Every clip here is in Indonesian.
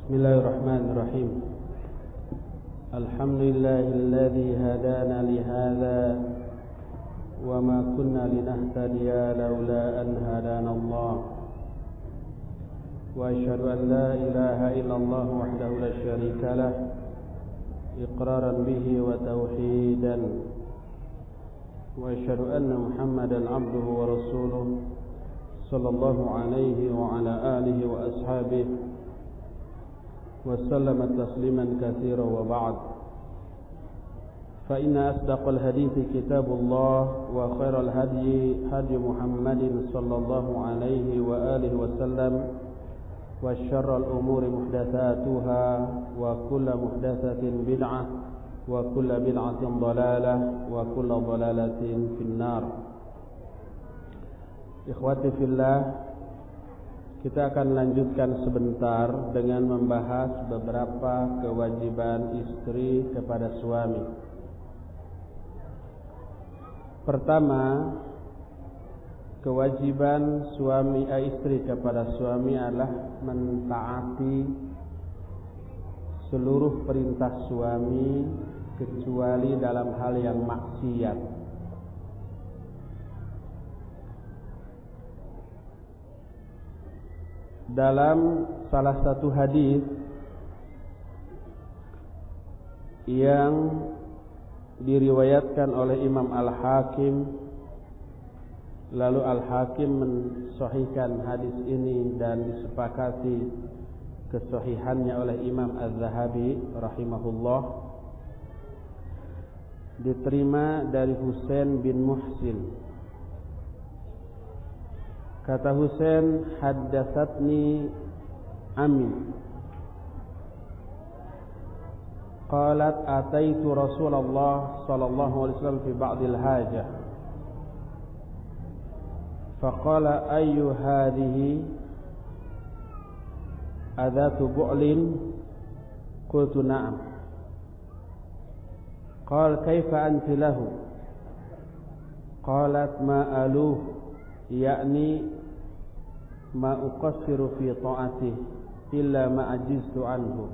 Bismillahirrahmanirrahim. Alhamdulillahilladzi hadana lihadza wa ma kunna linahtadiya laula an hadana Allah. Wa asyhadu an la ilaha illallah wahdahu la syarika lah iqraran bihi wa tauhidan. Wa asyhadu anna Muhammadan abduhu wa rasuluhu sallallahu alaihi wa ala alihi wa ashabihi وسلم تسليما كثيرا وبعد فإن أصدق الحديث كتاب الله وخير الهدي هدي محمد صلى الله عليه وآله وسلم وشر الأمور محدثاتها وكل محدثة بدعة وكل بدعة ضلالة وكل ضلالة في النار. Ikhwati fillah, kita akan lanjutkan sebentar dengan membahas beberapa kewajiban istri kepada suami. Pertama, kewajiban istri kepada suami adalah mentaati seluruh perintah suami kecuali dalam hal yang maksiat. Dalam salah satu hadis yang diriwayatkan oleh Imam Al-Hakim, lalu Al-Hakim mensahihkan hadis ini dan disepakati kesahihannya oleh Imam Az-Zahabi rahimahullah, diterima dari Husain bin Muhsin. Kata Husain, haddatsatni ammi qalat ataitu Rasulullah sallallahu alaihi wasallam fi ba'dil hajah faqala ayyu hadhihi adatu bu'lin qultu na'am qala kaifa anti lahu qalat ma aluh yakni ma uqassiru fi ta'atihi illa ma ajiztu anhu.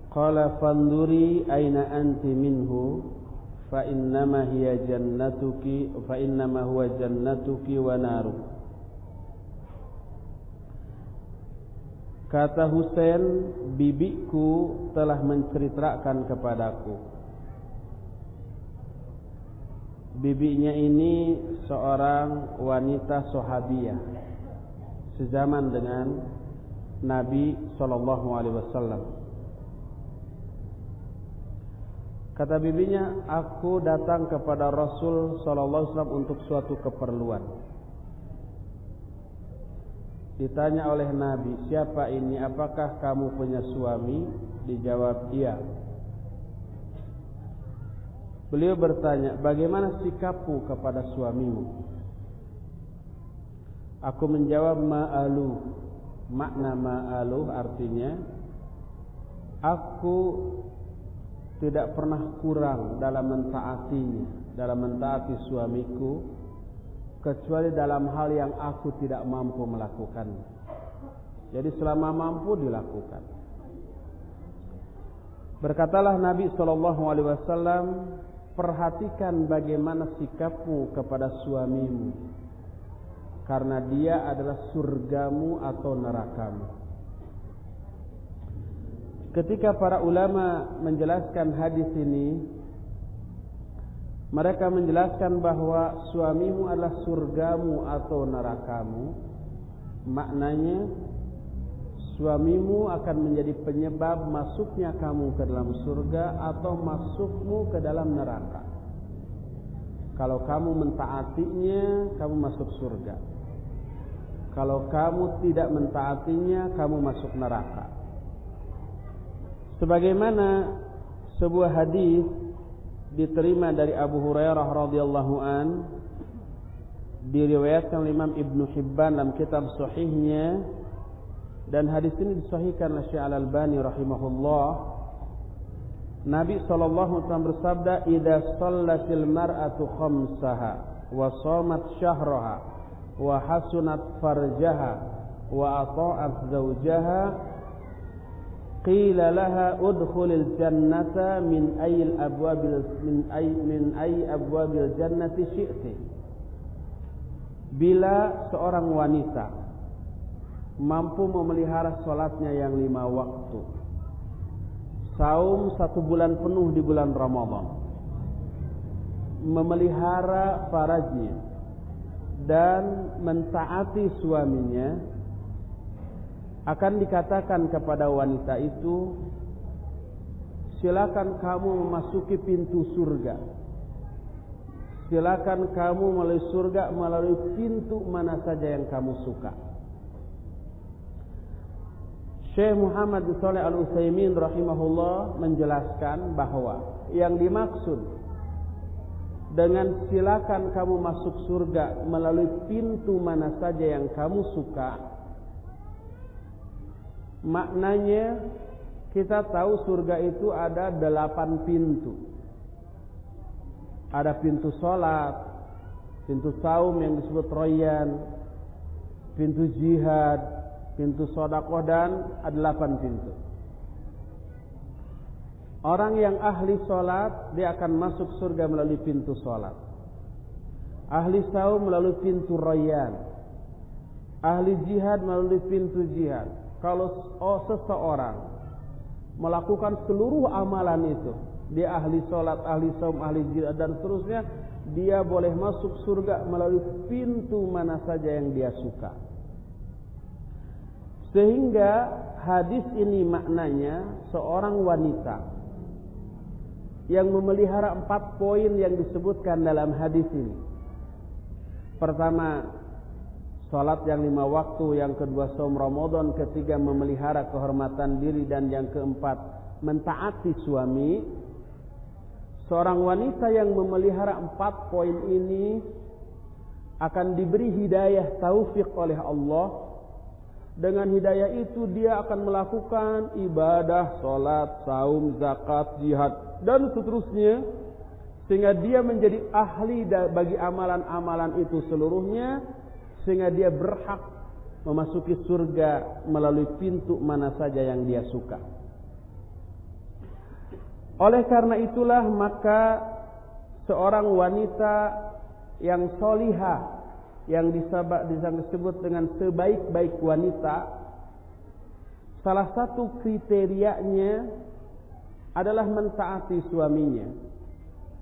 Qala fanduri aina anti minhu fa innama hiya jannatuki fa innama huwa jannatuki wa naru. Kata Husain, bibiku telah menceritakan kepadaku. Bibinya ini seorang wanita sahabiyah sezaman dengan Nabi sallallahu alaihi wasallam. Kata bibinya, aku datang kepada Rasul sallallahu alaihi wasallam untuk suatu keperluan. Ditanya oleh Nabi, siapa ini? Apakah kamu punya suami? Dijawab, iya. Beliau bertanya, bagaimana sikapmu kepada suamimu? Aku menjawab, ma'alu. Makna ma'alu artinya, aku tidak pernah kurang dalam mentaatinya, dalam mentaati suamiku, kecuali dalam hal yang aku tidak mampu melakukannya. Jadi selama mampu dilakukan. Berkatalah Nabi SAW, perhatikan bagaimana sikapmu kepada suamimu, karena dia adalah surgamu atau nerakamu. Ketika para ulama menjelaskan hadis ini, mereka menjelaskan bahwa suamimu adalah surgamu atau nerakamu. Maknanya, suamimu akan menjadi penyebab masuknya kamu ke dalam surga atau masukmu ke dalam neraka. Kalau kamu mentaatinya, kamu masuk surga. Kalau kamu tidak mentaatinya, kamu masuk neraka. Sebagaimana sebuah hadis diterima dari Abu Hurairah radhiyallahu an, diriwayatkan oleh Imam Ibnu Hibban dalam kitab sahihnya, dan hadis ini disahihkan oleh Syekh Al-Albani rahimahullah. Nabi SAW bersabda, idza shallatil mar'atu khamsaha wa shamat syahraha wa hasunat farjaha wa ata'at zawjaha qila laha udkhulil jannata min ayyi abwabil jannati syi'ti. Bila seorang wanita mampu memelihara salatnya yang 5 waktu, saum 1 bulan penuh di bulan Ramadan, memelihara farajnya dan mentaati suaminya, akan dikatakan kepada wanita itu, silakan kamu memasuki pintu surga. Silakan kamu melalui surga melalui pintu mana saja yang kamu suka. Syekh Muhammad Shalih Al-Utsaimin rahimahullah menjelaskan bahwa yang dimaksud dengan silakan kamu masuk surga melalui pintu mana saja yang kamu suka, maknanya kita tahu surga itu ada 8 pintu. Ada pintu sholat, pintu saum yang disebut royan, pintu jihad, pintu sedekah, dan ada 8 pintu. Orang yang ahli sholat, dia akan masuk surga melalui pintu sholat. Ahli saum melalui pintu royan. Ahli jihad melalui pintu jihad. Kalau seseorang melakukan seluruh amalan itu, dia ahli sholat, ahli saum, ahli jihad dan seterusnya, dia boleh masuk surga melalui pintu mana saja yang dia suka. Sehingga hadis ini maknanya seorang wanita yang memelihara 4 poin yang disebutkan dalam hadis ini. Pertama, salat yang 5 waktu. Yang kedua, saum Ramadan. Ketiga, memelihara kehormatan diri. Dan yang keempat, mentaati suami. Seorang wanita yang memelihara 4 poin ini akan diberi hidayah taufik oleh Allah. Dengan hidayah itu dia akan melakukan ibadah, salat, saum, zakat, jihad dan seterusnya, sehingga dia menjadi ahli bagi amalan-amalan itu seluruhnya, sehingga dia berhak memasuki surga melalui pintu mana saja yang dia suka. Oleh karena itulah maka seorang wanita yang solihah, yang disebut dengan sebaik-baik wanita, salah satu kriterianya adalah mentaati suaminya.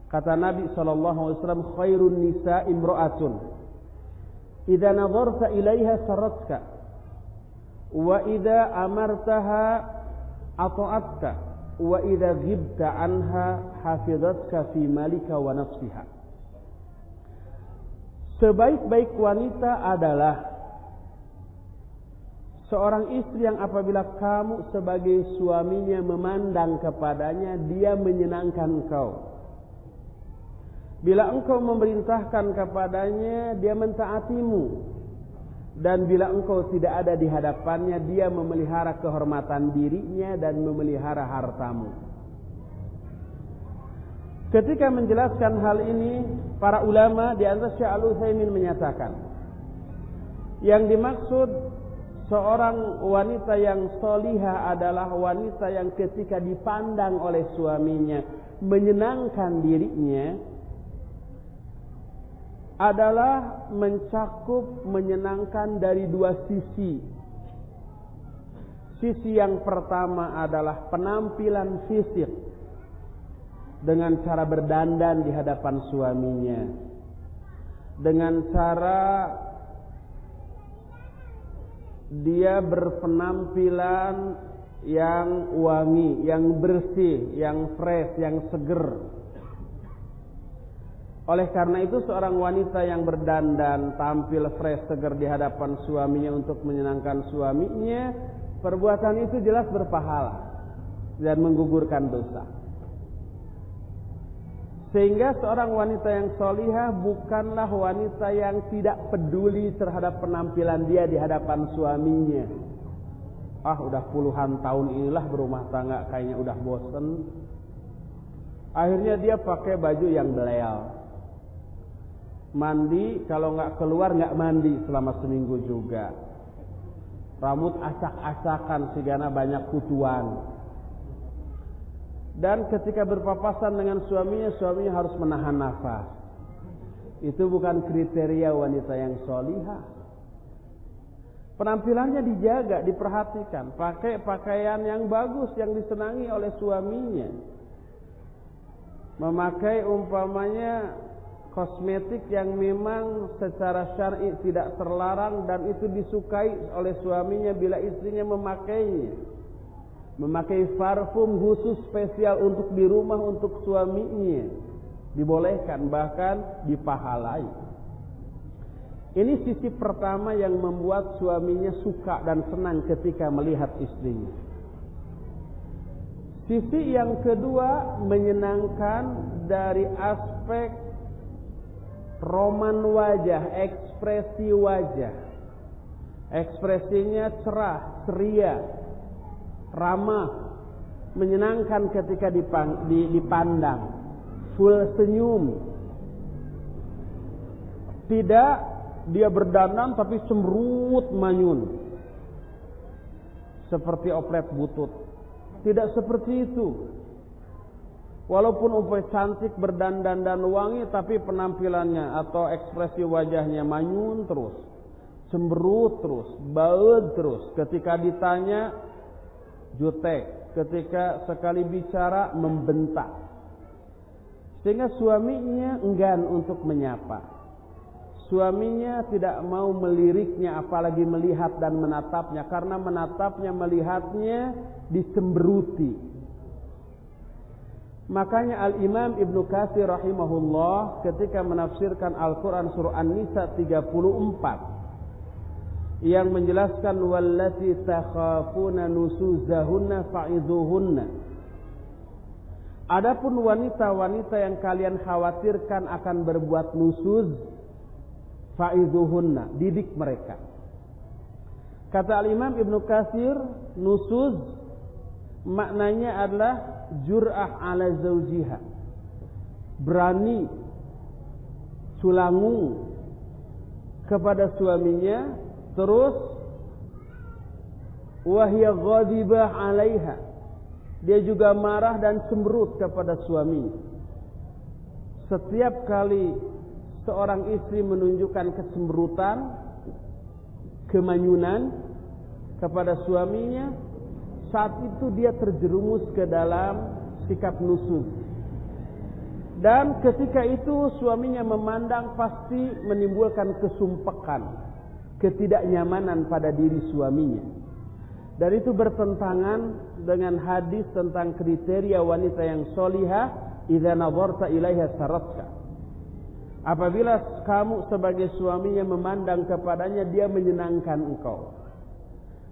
Kata Nabi SAW, khairun nisa imra'atun idza nadharta ilaiha saratka wa idza amartaha ata'atka wa idza ghibta anha hafizatka fi malika wa nafsiha. Sebaik-baik wanita adalah seorang istri yang apabila kamu sebagai suaminya memandang kepadanya, dia menyenangkan engkau. Bila engkau memerintahkan kepadanya, dia mentaatimu. Dan bila engkau tidak ada di hadapannya, dia memelihara kehormatan dirinya dan memelihara hartamu. Ketika menjelaskan hal ini, para ulama di antara Syekh Al-Utsaimin menyatakan, yang dimaksud seorang wanita yang solihah adalah wanita yang ketika dipandang oleh suaminya menyenangkan dirinya, adalah mencakup menyenangkan dari 2 sisi. Sisi yang pertama adalah penampilan fisik, dengan cara berdandan di hadapan suaminya, dengan cara dia berpenampilan yang wangi, yang bersih, yang fresh, yang seger. Oleh karena itu seorang wanita yang berdandan, tampil fresh, seger di hadapan suaminya untuk menyenangkan suaminya, perbuatan itu jelas berpahala dan menggugurkan dosa. Sehingga seorang wanita yang solihah bukanlah wanita yang tidak peduli terhadap penampilan dia di hadapan suaminya. Udah puluhan tahun inilah berumah tangga, kayaknya udah bosen. Akhirnya dia pakai baju yang belel. Mandi, kalau nggak keluar nggak mandi selama seminggu juga. rambut acak-acakan sigana banyak kutuan. Dan ketika berpapasan dengan suaminya harus menahan nafas. Itu bukan kriteria wanita yang solihah. Penampilannya dijaga, diperhatikan, pakai pakaian yang bagus yang disenangi oleh suaminya. Memakai umpamanya kosmetik yang memang secara syar'i tidak terlarang dan itu disukai oleh suaminya bila istrinya memakainya. Memakai parfum khusus spesial untuk di rumah untuk suaminya dibolehkan, bahkan dipahalai. Ini sisi pertama yang membuat suaminya suka dan senang ketika melihat istrinya. Sisi yang kedua menyenangkan dari aspek roman wajah, ekspresi wajah. Ekspresinya cerah, ceria, ramah, menyenangkan ketika dipandang, full senyum. Tidak dia berdandan tapi cemberut manyun seperti oplet butut. Tidak seperti itu. Walaupun umpamanya cantik, berdandan dan wangi, tapi penampilannya atau ekspresi wajahnya manyun terus, cemberut terus, baud terus. Ketika ditanya jutek, ketika sekali bicara membentak, sehingga suaminya enggan untuk menyapa. Suaminya tidak mau meliriknya, apalagi melihat dan menatapnya, karena menatapnya, melihatnya dicemberuti. Makanya Al-Imam Ibnu Katsir rahimahullah ketika menafsirkan Al-Quran surah An-Nisa 34 yang menjelaskan wallati takhafuna nusuzahunna fa'idhuhunna. Adapun wanita-wanita yang kalian khawatirkan akan berbuat nusuz, fa'idhuhunna, didik mereka. Kata Al-Imam Ibnu Katsir, nusuz maknanya adalah jur'ah ala zawjiha, berani culangung kepada suaminya, terus wahya ghadibah alaiha, dia juga marah dan cemberut kepada suaminya. Setiap kali seorang istri menunjukkan kecemberutan, kemanyunan kepada suaminya, saat itu dia terjerumus ke dalam sikap nusuz. Dan ketika itu suaminya memandang pasti menimbulkan kesumpekan, ketidaknyamanan pada diri suaminya. Dan itu bertentangan dengan hadis tentang kriteria wanita yang solihah, idza nazarta ilaiha saratka. Apabila kamu sebagai suaminya memandang kepadanya, dia menyenangkan engkau.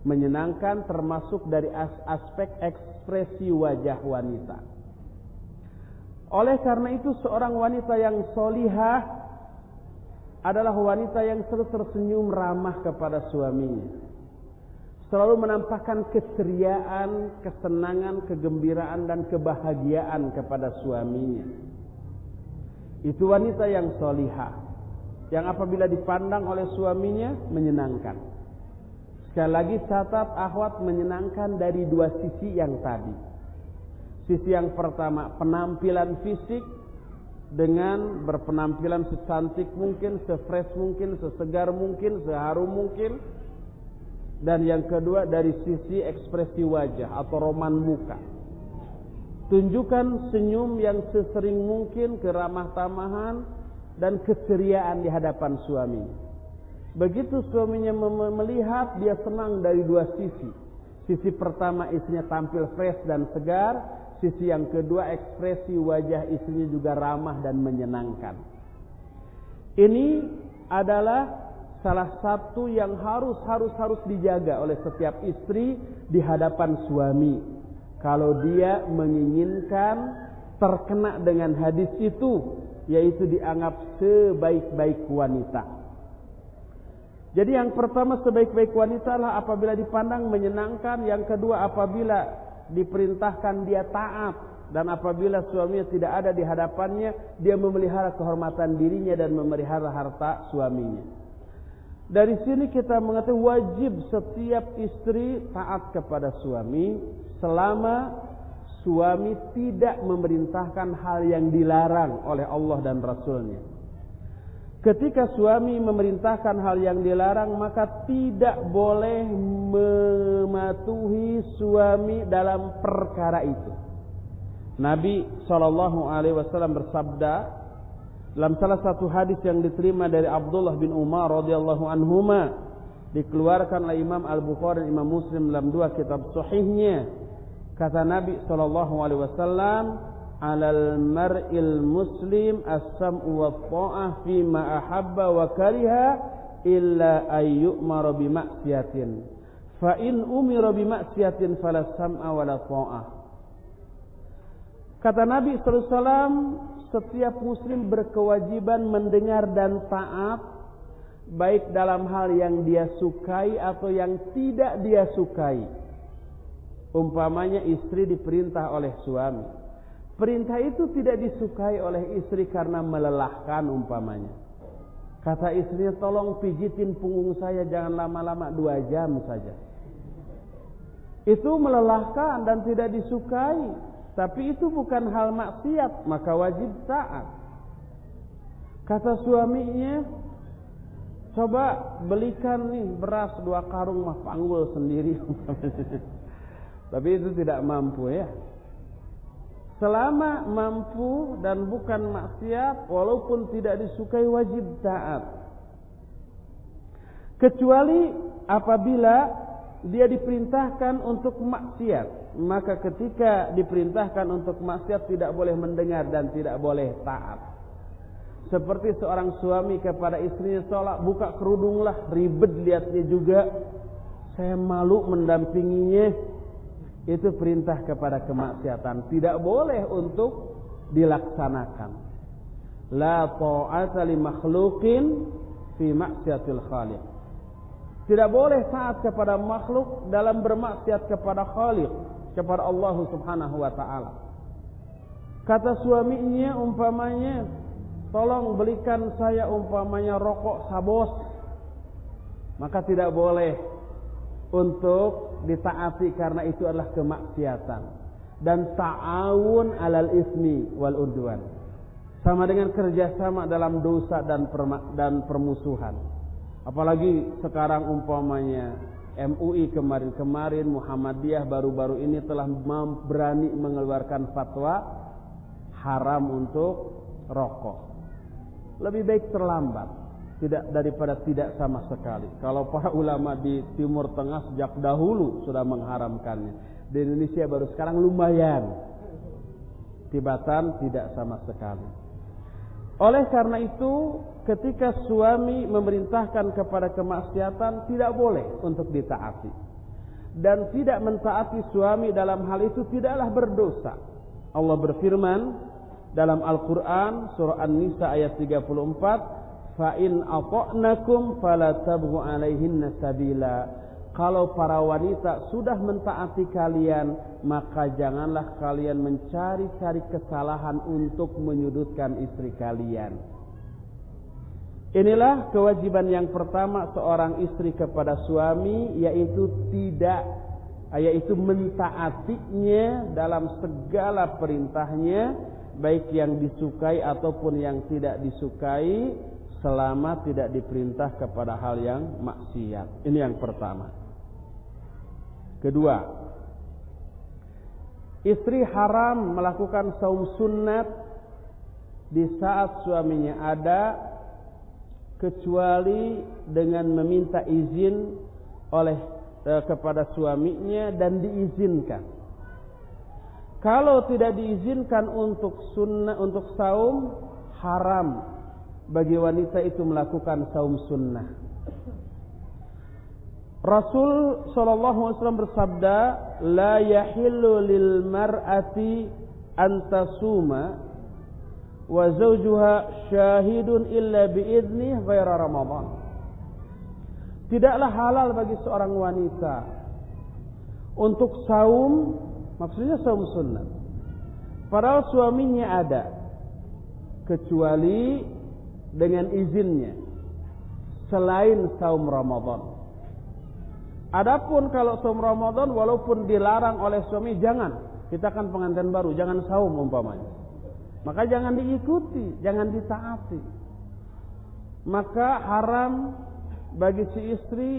Menyenangkan termasuk dari aspek ekspresi wajah wanita. Oleh karena itu seorang wanita yang solihah adalah wanita yang selalu tersenyum ramah kepada suaminya. Selalu menampakkan keceriaan, kesenangan, kegembiraan dan kebahagiaan kepada suaminya. Itu wanita yang solihah, yang apabila dipandang oleh suaminya menyenangkan. Sekali lagi catat akhwat, menyenangkan dari dua sisi yang tadi. Sisi yang pertama penampilan fisik, dengan berpenampilan secantik mungkin, sefresh mungkin, sesegar mungkin, seharum mungkin. Dan yang kedua dari sisi ekspresi wajah atau roman muka. Tunjukkan senyum yang sesering mungkin, keramah tamahan dan keceriaan di hadapan suaminya. Begitu suaminya melihat, dia senang dari dua sisi. Sisi pertama istrinya tampil fresh dan segar. Sisi yang kedua ekspresi wajah istrinya juga ramah dan menyenangkan. Ini adalah salah satu yang harus dijaga oleh setiap istri di hadapan suami. Kalau dia menginginkan terkena dengan hadis itu, yaitu dianggap sebaik-baik wanita. Jadi yang pertama sebaik-baik wanita adalah apabila dipandang menyenangkan. Yang kedua apabila diperintahkan dia taat. Dan apabila suaminya tidak ada di hadapannya, dia memelihara kehormatan dirinya dan memelihara harta suaminya. Dari sini kita mengetahui wajib setiap istri taat kepada suami selama suami tidak memerintahkan hal yang dilarang oleh Allah dan Rasulnya. Ketika suami memerintahkan hal yang dilarang, maka tidak boleh mematuhi suami dalam perkara itu. Nabi SAW bersabda dalam salah satu hadis yang diterima dari Abdullah bin Umar radhiyallahu anhuma, dikeluarkan oleh Imam Al-Bukhari dan Imam Muslim dalam dua kitab sahihnya. Kata Nabi SAW, "Alal mar'il muslim as-sam'u wat-tha'ah fi ma ahabba wa kariha illa ay yu'mara bi ma'siyatin. Fa in umira bi ma'siyatin fala sam'a wala tha'ah." Kata Nabi SAW, setiap muslim berkewajiban mendengar dan taat, baik dalam hal yang dia sukai atau yang tidak dia sukai. Umpamanya istri diperintah oleh suami, perintah itu tidak disukai oleh istri karena melelahkan umpamanya. Kata istrinya, "Tolong pijitin punggung saya, jangan lama-lama, 2 jam saja." Itu melelahkan dan tidak disukai, tapi itu bukan hal maksiat, maka wajib taat. Kata suaminya, "Coba belikan nih beras 2 karung, mah panggul sendiri." Tapi itu tidak mampu ya. Selama mampu dan bukan maksiat, walaupun tidak disukai, wajib taat. Kecuali apabila dia diperintahkan untuk maksiat, maka ketika diperintahkan untuk maksiat tidak boleh mendengar dan tidak boleh taat. Seperti seorang suami kepada istrinya, "Tolak buka kerudunglah," ribet lihatnya juga, saya malu mendampinginya. Itu perintah kepada kemaksiatan, tidak boleh untuk dilaksanakan. La ta'ata li makhluqin fi maksiatil khaliq. Tidak boleh taat kepada makhluk dalam bermaksiat kepada Khaliq, kepada Allah Subhanahu wa taala. Kata suaminya umpamanya, "Tolong belikan saya umpamanya rokok Sabos." Maka tidak boleh untuk ditaati karena itu adalah kemaksiatan dan ta'awun alal ismi wal udwan, sama dengan kerjasama dalam dosa dan permusuhan. Apalagi sekarang umpamanya MUI kemarin-kemarin, Muhammadiyah baru-baru ini telah berani mengeluarkan fatwa haram untuk rokok. Lebih baik terlambat daripada tidak sama sekali. Kalau para ulama di Timur Tengah sejak dahulu sudah mengharamkannya, di Indonesia baru sekarang lumayan. Tibatan tidak sama sekali. Oleh karena itu, ketika suami memerintahkan kepada kemaksiatan, tidak boleh untuk ditaati. Dan tidak mentaati suami dalam hal itu tidaklah berdosa. Allah berfirman dalam Al-Quran surah An-Nisa ayat 34, "Fa in ata'nakum fala tabghu 'alaihinna sabila." Kalau para wanita sudah mentaati kalian, maka janganlah kalian mencari-cari kesalahan untuk menyudutkan istri kalian. Inilah kewajiban yang pertama seorang istri kepada suami, yaitu mentaatinya dalam segala perintahnya, baik yang disukai ataupun yang tidak disukai, selama tidak diperintah kepada hal yang maksiat. Ini yang pertama. Kedua, istri haram melakukan saum sunnat di saat suaminya ada, kecuali dengan meminta izin kepada suaminya dan diizinkan. Kalau tidak diizinkan untuk saum, haram bagi wanita itu melakukan saum sunnah. Rasul SAW bersabda, "La yahillu lil mar'ati an tasuma wa zawjuha syahidun illa bi'izni ghaira Ramadan." Tidaklah halal bagi seorang wanita untuk saum, maksudnya saum sunnah, padahal suaminya ada, kecuali dengan izinnya. selain saum Ramadan. Adapun kalau saum Ramadan walaupun dilarang oleh suami, jangan. Kita kan pengantin baru, jangan saum umpamanya. Maka jangan diikuti, jangan ditaati. Maka haram bagi si istri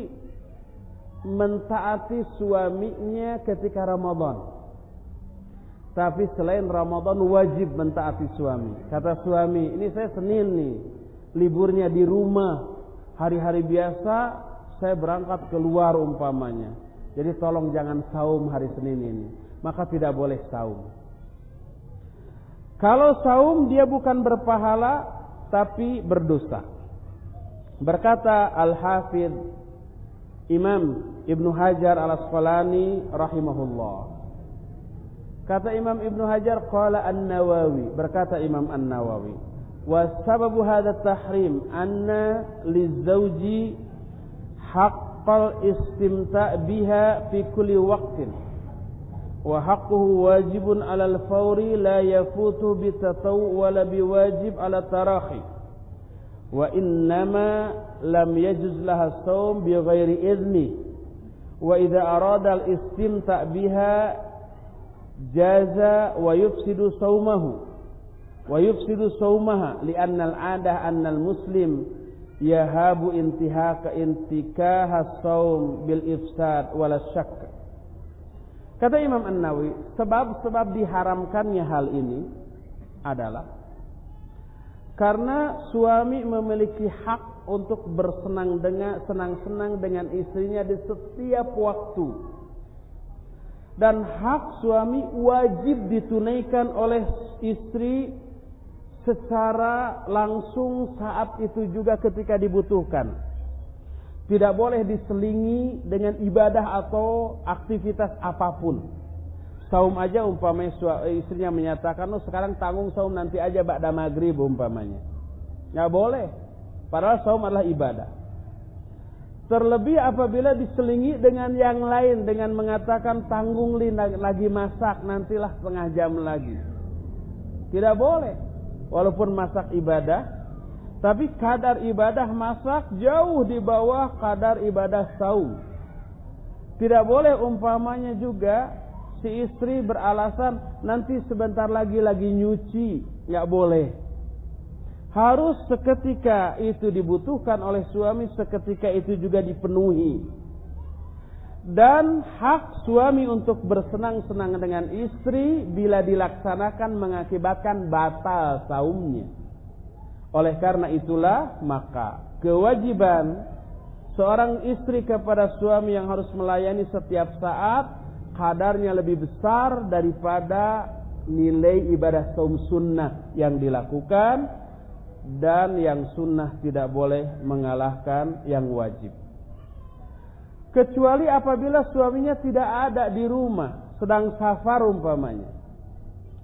mentaati suaminya ketika Ramadan. Tapi selain Ramadan wajib mentaati suami. Kata suami, ini saya Senin nih, liburnya di rumah. Hari-hari biasa saya berangkat keluar umpamanya. Jadi tolong jangan saum hari Senin ini. Maka tidak boleh saum. Kalau saum dia bukan berpahala tapi berdosa. Berkata Al-Hafidh Imam Ibnu Hajar Al-Asqalani rahimahullah. Kata Imam Ibnu Hajar, qala An-Nawawi, berkata Imam An-Nawawi, wa sababu hadha tahrim anna lizawji haqqal istimta' biha fi kulli waqtin wa haqquhu wajibun 'alal fawri la yafutu bi tatawu wa la biwajib 'ala tarahi wa innama lam yajuz laha shaum bi ghairi idni wa idza arada al-istimta' biha jaza wa yufsidu saumaha li'anna al-'adah anna al-muslim yahabu intikaha saum bil ifsad wala syak. Kata Imam An-Nawawi, sebab diharamkannya hal ini adalah karena suami memiliki hak untuk senang-senang dengan istrinya di setiap waktu. Dan hak suami wajib ditunaikan oleh istri secara langsung saat itu juga ketika dibutuhkan. Tidak boleh diselingi dengan ibadah atau aktivitas apapun. Saum aja umpamanya istrinya menyatakan, sekarang tanggung saum nanti aja ba'da maghrib umpamanya. Nggak boleh. Padahal saum adalah ibadah. Terlebih apabila diselingi dengan yang lain, dengan mengatakan tanggung lagi masak, nantilah setengah jam lagi. Tidak boleh. Walaupun masak ibadah, tapi kadar ibadah masak jauh di bawah kadar ibadah saum. Tidak boleh umpamanya juga si istri beralasan nanti sebentar lagi nyuci. Nggak boleh. Harus seketika itu dibutuhkan oleh suami, seketika itu juga dipenuhi. Dan hak suami untuk bersenang-senang dengan istri bila dilaksanakan mengakibatkan batal saumnya. Oleh karena itulah maka kewajiban seorang istri kepada suami yang harus melayani setiap saat kadarnya lebih besar daripada nilai ibadah saum sunnah yang dilakukan. Dan yang sunnah tidak boleh mengalahkan yang wajib. Kecuali apabila suaminya tidak ada di rumah, sedang safar umpamanya.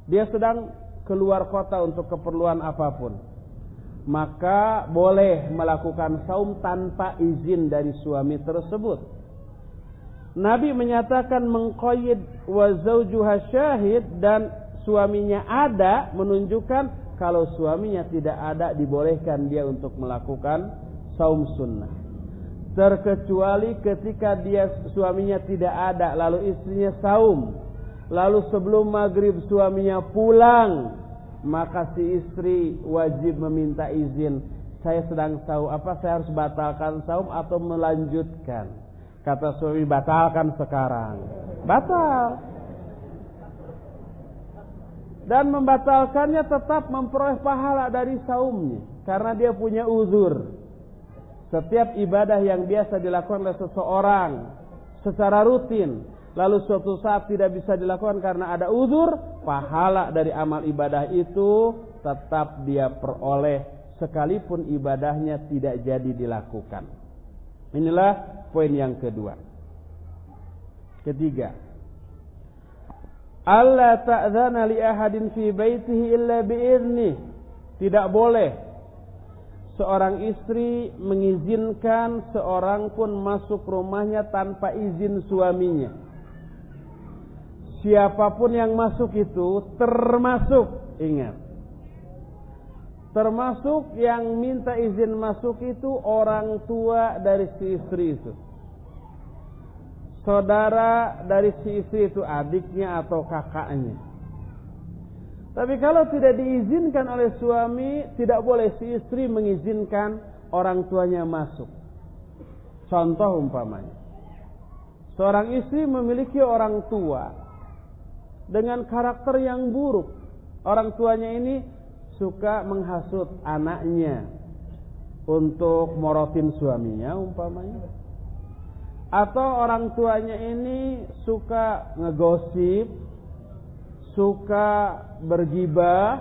Dia sedang keluar kota untuk keperluan apapun. Maka boleh melakukan saum tanpa izin dari suami tersebut. Nabi menyatakan mengqayyid wa zawjuha syahid, dan suaminya ada menunjukkan kalau suaminya tidak ada dibolehkan dia untuk melakukan saum sunnah. Terkecuali ketika suaminya tidak ada lalu istrinya saum, lalu sebelum maghrib suaminya pulang, maka si istri wajib meminta izin, saya sedang saum, apa saya harus batalkan saum atau melanjutkan? Kata suami, batalkan sekarang. Batal. Dan membatalkannya tetap memperoleh pahala dari saumnya, karena dia punya uzur. Setiap ibadah yang biasa dilakukan oleh seseorang secara rutin, lalu suatu saat tidak bisa dilakukan karena ada uzur, pahala dari amal ibadah itu tetap dia peroleh sekalipun ibadahnya tidak jadi dilakukan. Inilah poin yang kedua. Ketiga, alla ta'dzana li ahadin fi baitihi illa bi'idznih. Tidak boleh seorang istri mengizinkan seorang pun masuk rumahnya tanpa izin suaminya. Siapapun yang masuk itu termasuk, ingat, Termasuk yang minta izin masuk itu orang tua dari si istri itu. Saudara dari si istri itu, adiknya atau kakaknya. Tapi kalau tidak diizinkan oleh suami, tidak boleh si istri mengizinkan orang tuanya masuk. Contoh umpamanya, seorang istri memiliki orang tua dengan karakter yang buruk. Orang tuanya ini suka menghasut anaknya untuk morotin suaminya umpamanya. Atau orang tuanya ini suka ngegosip, suka bergibah,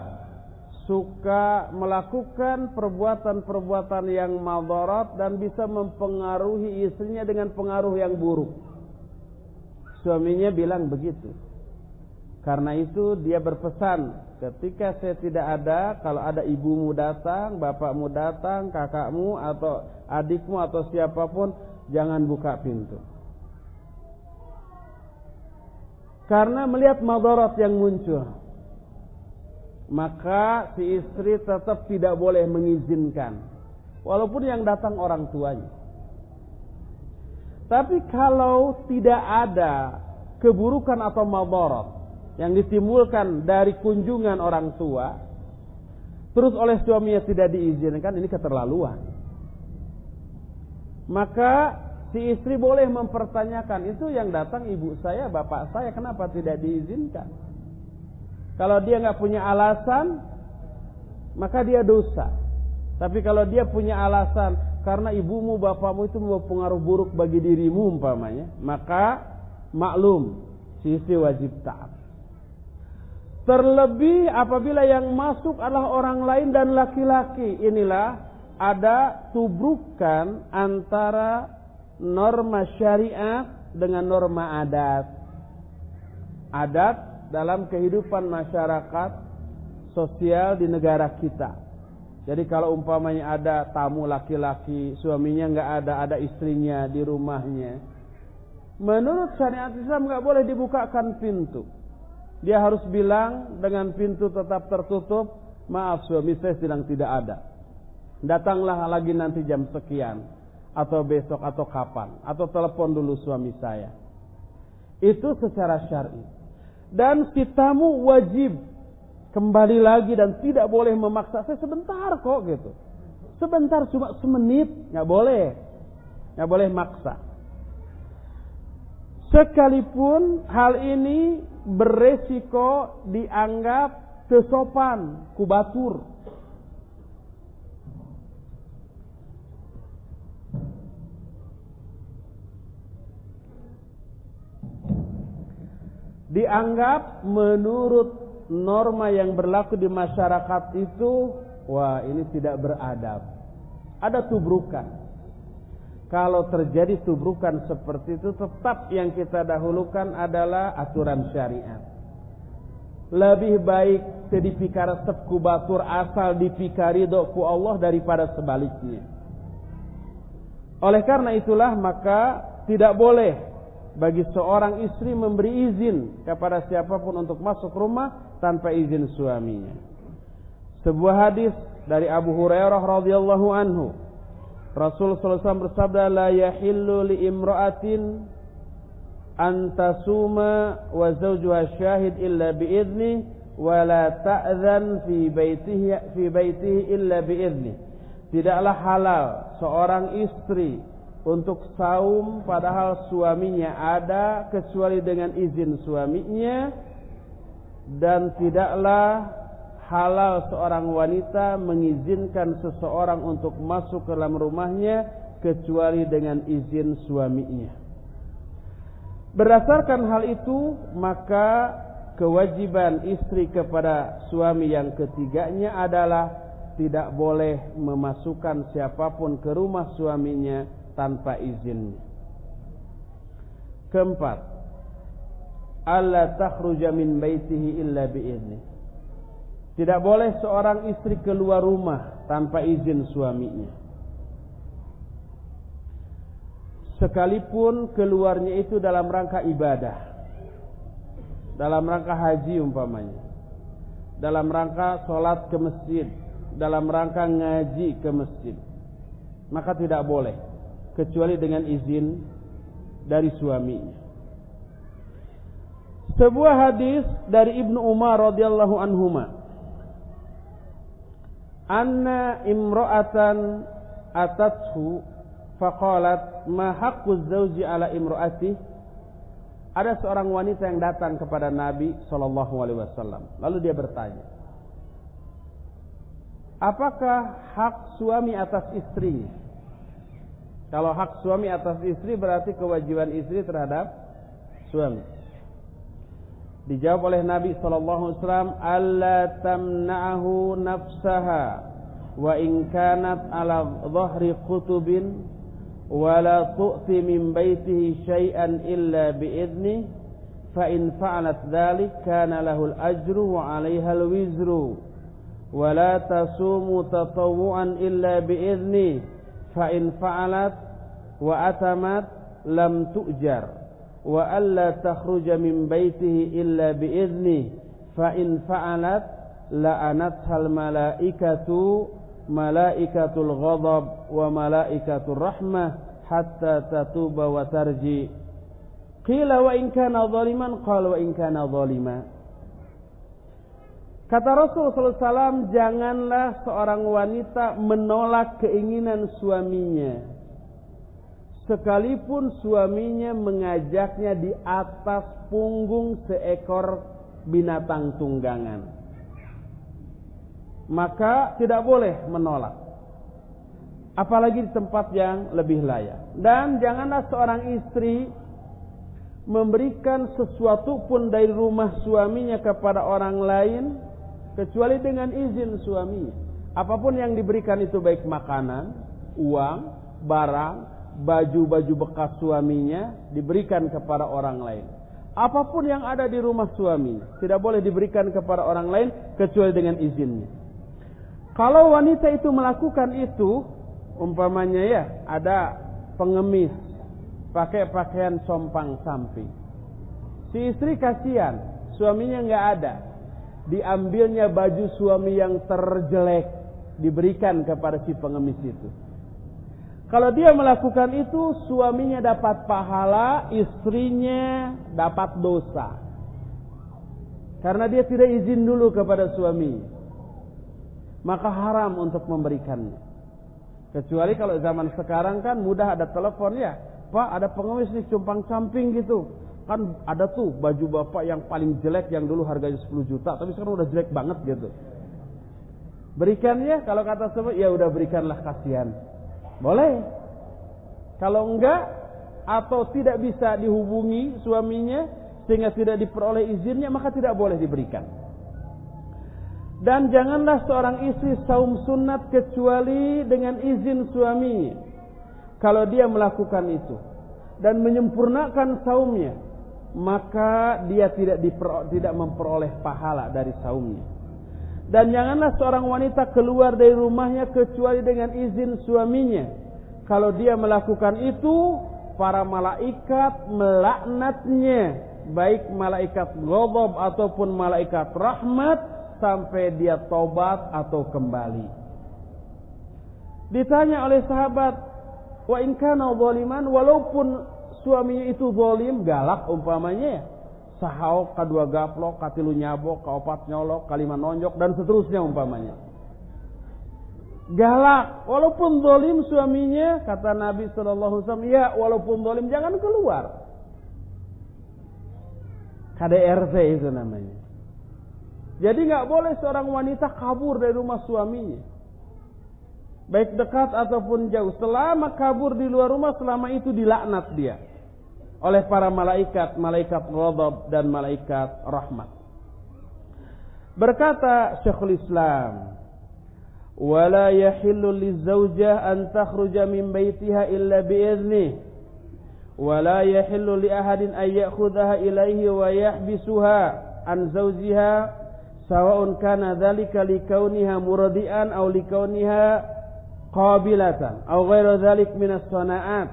suka melakukan perbuatan-perbuatan yang madarat dan bisa mempengaruhi istrinya dengan pengaruh yang buruk. Suaminya bilang begitu. Karena itu dia berpesan, ketika saya tidak ada, kalau ada ibumu datang, bapakmu datang, kakakmu atau adikmu atau siapapun, jangan buka pintu. Karena melihat madarat yang muncul, maka si istri tetap tidak boleh mengizinkan, walaupun yang datang orang tuanya. Tapi kalau tidak ada keburukan atau madarat yang ditimbulkan dari kunjungan orang tua, terus oleh suaminya tidak diizinkan, ini keterlaluan. Maka si istri boleh mempertanyakan, itu yang datang ibu saya, bapak saya, kenapa tidak diizinkan? Kalau dia nggak punya alasan, maka dia dosa. Tapi kalau dia punya alasan, karena ibumu, bapakmu itu mempengaruh buruk bagi dirimu umpamanya, maka maklum, si istri wajib taat. Terlebih apabila yang masuk adalah orang lain dan laki-laki. Inilah ada tubrukan antara norma syariat dengan norma adat. Adat dalam kehidupan masyarakat sosial di negara kita. Jadi kalau umpamanya ada tamu laki-laki, suaminya nggak ada istrinya di rumahnya, menurut syariat Islam nggak boleh dibukakan pintu. Dia harus bilang dengan pintu tetap tertutup, maaf suami saya sedang tidak ada. Datanglah lagi nanti jam sekian, atau besok atau kapan, atau telepon dulu suami saya. Itu secara syar'i. Dan si tamu wajib kembali lagi dan tidak boleh memaksa. Saya sebentar kok gitu. Sebentar cuma semenit, nggak boleh maksa. Sekalipun hal ini beresiko dianggap kesopan, kubatur. Dianggap menurut norma yang berlaku di masyarakat itu, wah ini tidak beradab. Ada tubrukan. Kalau terjadi tubrukan seperti itu, tetap yang kita dahulukan adalah aturan syariat. Lebih baik sedipikar sepku batur asal dipikari doku Allah daripada sebaliknya. Oleh karena itulah maka tidak boleh bagi seorang istri memberi izin kepada siapapun untuk masuk rumah tanpa izin suaminya. Sebuah hadis dari Abu Hurairah radhiyallahu anhu, Rasul sallallahu alaihi wasallam bersabda, la yahillu li imra'atin an tasuma wa zawjuha syahid illa bi idzni wa la ta'dhan fi baitihi illa bi idzni. Tidaklah halal seorang istri untuk saum padahal suaminya ada kecuali dengan izin suaminya, dan tidaklah halal seorang wanita mengizinkan seseorang untuk masuk ke dalam rumahnya kecuali dengan izin suaminya. Berdasarkan hal itu, maka kewajiban istri kepada suami yang ketiganya adalah tidak boleh memasukkan siapapun ke rumah suaminya tanpa izinnya. Keempat, alla takhruja min baitihi illa biizni. Tidak boleh seorang istri keluar rumah tanpa izin suaminya. Sekalipun keluarnya itu dalam rangka ibadah, dalam rangka haji umpamanya, dalam rangka sholat ke masjid, dalam rangka ngaji ke masjid, maka tidak boleh kecuali dengan izin dari suaminya. Sebuah hadis dari Ibnu Umar radhiyallahu anhuma, anna imra'atan atathu faqalat ma haqqu zawji ala imra'ati. Ada seorang wanita yang datang kepada Nabi sallallahu alaihi wasallam, lalu dia bertanya, apakah hak suami atas istrinya? Kalau hak suami atas istri berarti kewajiban istri terhadap suami. Dijawab oleh Nabi sallallahu alaihi wasallam, alla tamna'ahu nafsaha wa in kanat ala dhahri qutubin wa la tu'ti min baitihi syai'an illa bi'idni fa in fa'alat dhalik kana lahul ajru wa 'alaiha al-wizru wa la tasumu tatawwu'an illa bi'idni fa in fa'alat wa atamat lam tu'jar wa alla takhruja min baitihi illa bi'idni fa in fa'alat la'anathal malaikatu malaikatul ghadab wa malaikatur rahmah hatta tatuba wa tarji. Qila wa in kana zaliman, qala wa in kana zalima. Kata Rasul sallallahu alaihi wasallam, janganlah seorang wanita menolak keinginan suaminya sekalipun suaminya mengajaknya di atas punggung seekor binatang tunggangan. Maka tidak boleh menolak, apalagi di tempat yang lebih layak. Dan janganlah seorang istri memberikan sesuatu pun dari rumah suaminya kepada orang lain kecuali dengan izin suaminya. Apapun yang diberikan itu, baik makanan, uang, barang, baju-baju bekas suaminya, diberikan kepada orang lain. Apapun yang ada di rumah suami tidak boleh diberikan kepada orang lain kecuali dengan izinnya. Kalau wanita itu melakukan itu, umpamanya ya, ada pengemis pakai pakaian sompang samping, si istri kasihan, suaminya nggak ada, diambilnya baju suami yang terjelek diberikan kepada si pengemis itu. Kalau dia melakukan itu, suaminya dapat pahala, istrinya dapat dosa. Karena dia tidak izin dulu kepada suami, maka haram untuk memberikannya. Kecuali kalau zaman sekarang kan mudah, ada telepon ya, Pak ada pengemis nih compang samping gitu. Kan ada tuh baju bapak yang paling jelek yang dulu harganya 10 juta, tapi sekarang udah jelek banget gitu. Berikannya, kalau kata semua, ya udah berikanlah, kasihan. Boleh. Kalau enggak atau tidak bisa dihubungi suaminya sehingga tidak diperoleh izinnya, maka tidak boleh diberikan. Dan janganlah seorang istri saum sunat kecuali dengan izin suaminya. Kalau dia melakukan itu dan menyempurnakan saumnya, maka dia tidak memperoleh pahala dari saumnya. Dan janganlah seorang wanita keluar dari rumahnya kecuali dengan izin suaminya. Kalau dia melakukan itu, para malaikat melaknatnya, baik malaikat ghadab ataupun malaikat rahmat, sampai dia tobat atau kembali. Ditanya oleh sahabat, wa in kana zaliman, walaupun suaminya itu zalim, galak umpamanya, sahau kadua gaplok, katilu nyabok, kaopat nyolok, kalima nonjok, dan seterusnya umpamanya. Galak, walaupun zalim suaminya, kata Nabi SAW, ya walaupun zalim jangan keluar. KDRT itu namanya. Jadi nggak boleh seorang wanita kabur dari rumah suaminya, baik dekat ataupun jauh. Selama kabur di luar rumah, selama itu dilaknat dia oleh para malaikat, malaikat ghadab dan malaikat rahmat. Berkata Syekhul Islam, wala yahillu lizawjah an takhruja min baitiha illa bi'idnih, wala yahillu li ahadin an ya'khudhaha ilaihi wa yahbisuha an zawjiha, sawa'un kana dhalika likauniha muradi'an aw likauniha qabilatan aw ghairu dhalik min as-sana'at.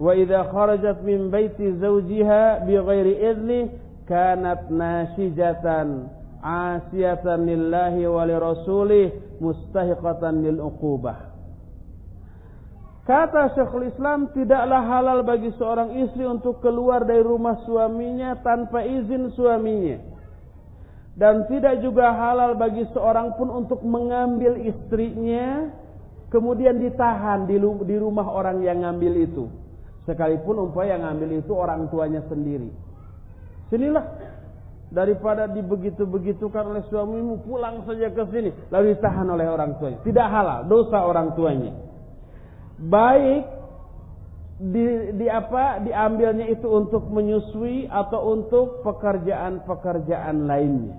Wa idza kharajat min baiti zawjiha bighairi idnih kanat nashijatan asiyatan lillahi wa li rasulih mustahiqatan lil uqubah. Kata Syekhul Islam, tidaklah halal bagi seorang istri untuk keluar dari rumah suaminya tanpa izin suaminya. Dan tidak juga halal bagi seorang pun untuk mengambil istrinya kemudian ditahan di rumah orang yang ngambil itu. Sekalipun umpama yang ngambil itu orang tuanya sendiri. Sinilah, daripada dibegitu-begitukan oleh suamimu, pulang saja ke sini lalu ditahan oleh orang tuanya. Tidak halal, dosa orang tuanya. Baik diambilnya itu untuk menyusui atau untuk pekerjaan-pekerjaan lainnya.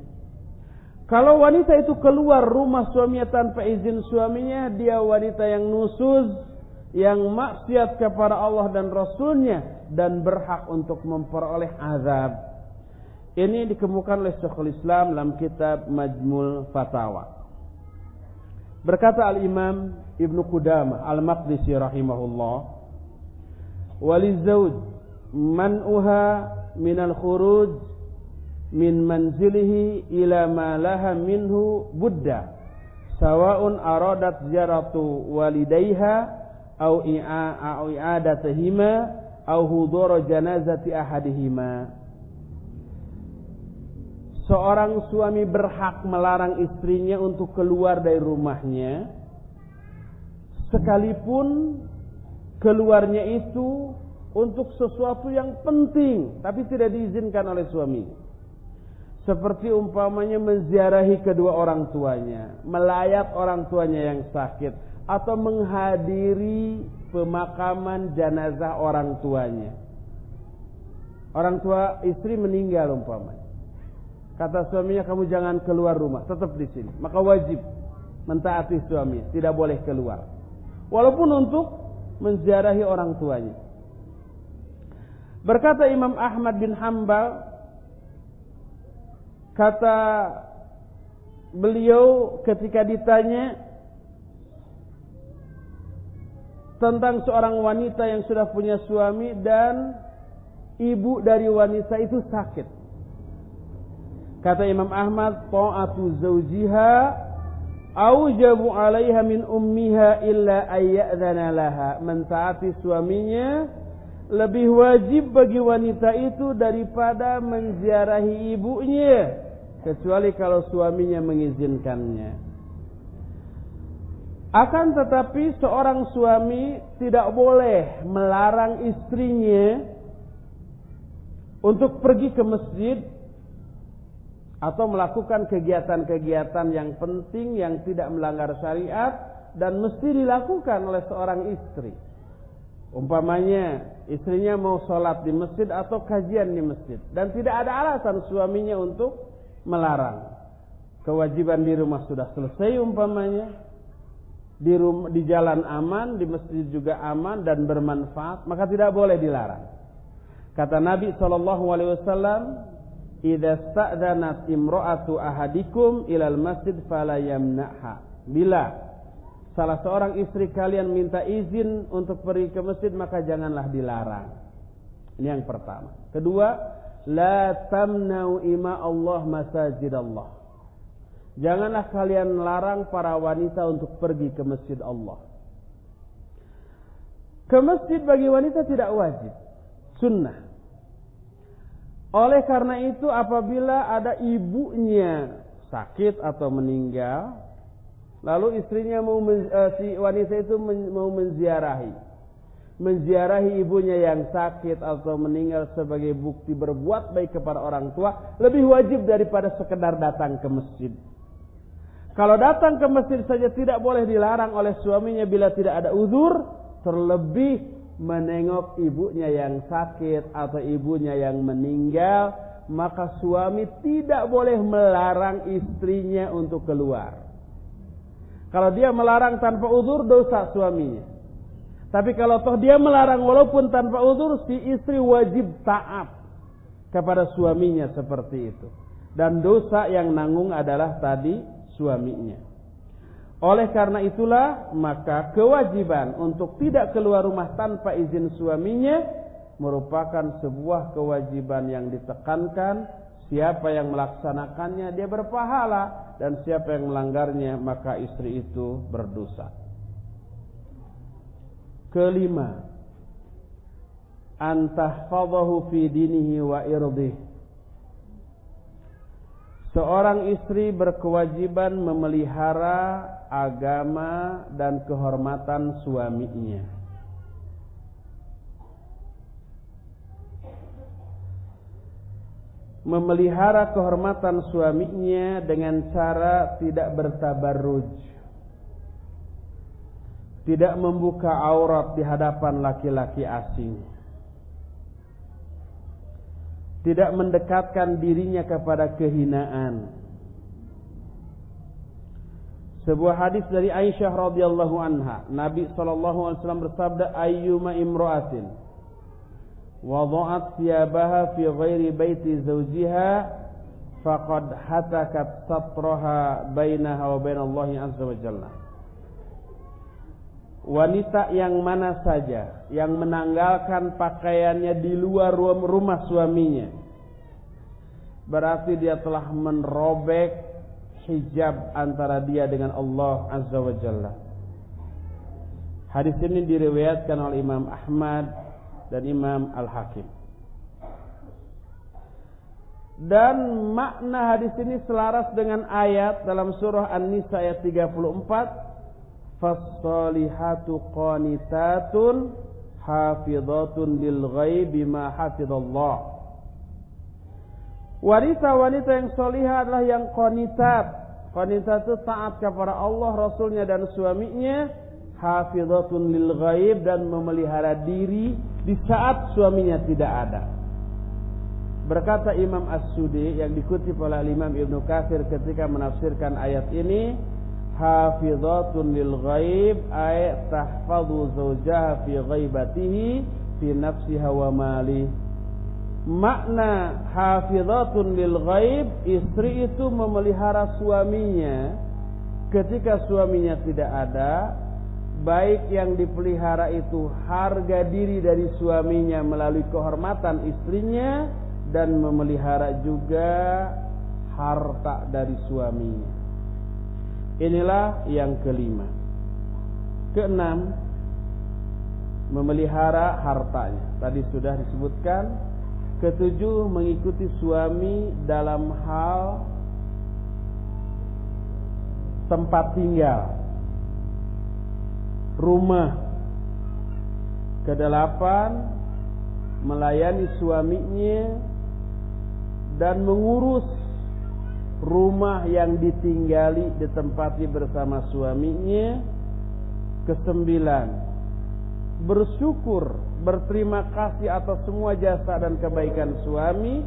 Kalau wanita itu keluar rumah suaminya tanpa izin suaminya, dia wanita yang nusuz, yang maksiat kepada Allah dan Rasulnya, dan berhak untuk memperoleh azab. Ini dikemukakan oleh Syekhul Islam dalam kitab Majmul Fatawa. Berkata Al-Imam Ibnu Qudamah Al-Maqdisi rahimahullah, walizawj man'uha minal khuruj min manzilihi ila ma laha minhu budda sawa'un aradat ziyaratu walidayha au i'adatihima au hudura janazati ahadihima. Seorang suami berhak melarang istrinya untuk keluar dari rumahnya, sekalipun keluarnya itu untuk sesuatu yang penting tapi tidak diizinkan oleh suami. Seperti umpamanya menziarahi kedua orang tuanya, melayat orang tuanya yang sakit, atau menghadiri pemakaman jenazah orang tuanya. Orang tua istri meninggal umpamanya. Kata suaminya, kamu jangan keluar rumah, tetap di sini. Maka wajib mentaati suami, tidak boleh keluar. Walaupun untuk menziarahi orang tuanya. Berkata Imam Ahmad bin Hanbal, kata beliau ketika ditanya tentang seorang wanita yang sudah punya suami dan ibu dari wanita itu sakit. Kata Imam Ahmad, ta'atu zawjiha aujabu 'alaiha min ummiha illa ayyadhana laha. Mentaati suaminya lebih wajib bagi wanita itu daripada menziarahi ibunya, kecuali kalau suaminya mengizinkannya. Akan tetapi seorang suami tidak boleh melarang istrinya untuk pergi ke masjid atau melakukan kegiatan-kegiatan yang penting yang tidak melanggar syariat dan mesti dilakukan oleh seorang istri. Umpamanya istrinya mau sholat di masjid atau kajian di masjid dan tidak ada alasan suaminya untuk melarang. Kewajiban di rumah sudah selesai umpamanya, di jalan aman, di masjid juga aman dan bermanfaat, maka tidak boleh dilarang. Kata Nabi SAW, idza sta'dhanat imra'atu ahadikum ilal masjid fala yamna'ha. Bila salah seorang istri kalian minta izin untuk pergi ke masjid, maka janganlah dilarang. Ini yang pertama. Kedua, la tamna'u ima Allah masajid Allah. Janganlah kalian larang para wanita untuk pergi ke masjid Allah. Ke masjid bagi wanita tidak wajib, sunnah. Oleh karena itu apabila ada ibunya sakit atau meninggal, lalu istrinya si wanita itu mau menziarahi ibunya yang sakit atau meninggal sebagai bukti berbuat baik kepada orang tua, lebih wajib daripada sekedar datang ke masjid. Kalau datang ke masjid saja tidak boleh dilarang oleh suaminya bila tidak ada uzur, terlebih menengok ibunya yang sakit atau ibunya yang meninggal, maka suami tidak boleh melarang istrinya untuk keluar. Kalau dia melarang tanpa uzur, dosa suaminya. Tapi kalau toh dia melarang walaupun tanpa uzur, si istri wajib taat kepada suaminya seperti itu. Dan dosa yang nanggung adalah tadi suaminya. Oleh karena itulah maka kewajiban untuk tidak keluar rumah tanpa izin suaminya merupakan sebuah kewajiban yang ditekankan Siapa yang melaksanakannya dia berpahala, dan siapa yang melanggarnya maka istri itu berdosa. Kelima, an tahfadhahu fi dinihi wa irdih. Seorang istri berkewajiban memelihara agama dan kehormatan suaminya. Memelihara kehormatan suaminya dengan cara tidak bertabarruj, tidak membuka aurat di hadapan laki-laki asing, tidak mendekatkan dirinya kepada kehinaan. Sebuah hadis dari Aisyah radhiyallahu anha, Nabi SAW bersabda, ayyuma imra'atin wada'at thiyabaha fi ghairi baiti zawjiha faqad hatakat satraha bainaha wa bainallahi azza wa jalla. Wanita yang mana saja yang menanggalkan pakaiannya di luar rumah suaminya, berarti dia telah merobek hijab antara dia dengan Allah azza wa jalla. Hadis ini diriwayatkan oleh Imam Ahmad dan Imam Al-Hakim. Dan makna hadis ini selaras dengan ayat dalam surah An-Nisa ayat 34, fas-salihatu qanitatun hafizatun lil ghaibi ma hafizallah. Wanita-wanita yang salihah adalah yang qanitat. Qanitat itu taat kepada Allah, Rasulnya dan suaminya. Hafizatun lil ghaib, dan memelihara diri di saat suaminya tidak ada. Berkata Imam As-Sudi yang dikutip oleh Imam Ibnu Katsir ketika menafsirkan ayat ini, hafizatun lil ghaib ay tahfazu zawjaha fi ghaibatihi fi nafsiha wa mali. Makna hafizatun lil ghaib, istri itu memelihara suaminya ketika suaminya tidak ada, baik yang dipelihara itu harga diri dari suaminya melalui kehormatan istrinya, dan memelihara juga harta dari suaminya. Inilah yang kelima. Keenam, memelihara hartanya. Tadi sudah disebutkan. Ketujuh, mengikuti suami dalam hal tempat tinggal, rumah. Kedelapan, melayani suaminya dan mengurus rumah yang ditinggali, ditempati bersama suaminya. Kesembilan, bersyukur, berterima kasih atas semua jasa dan kebaikan suami.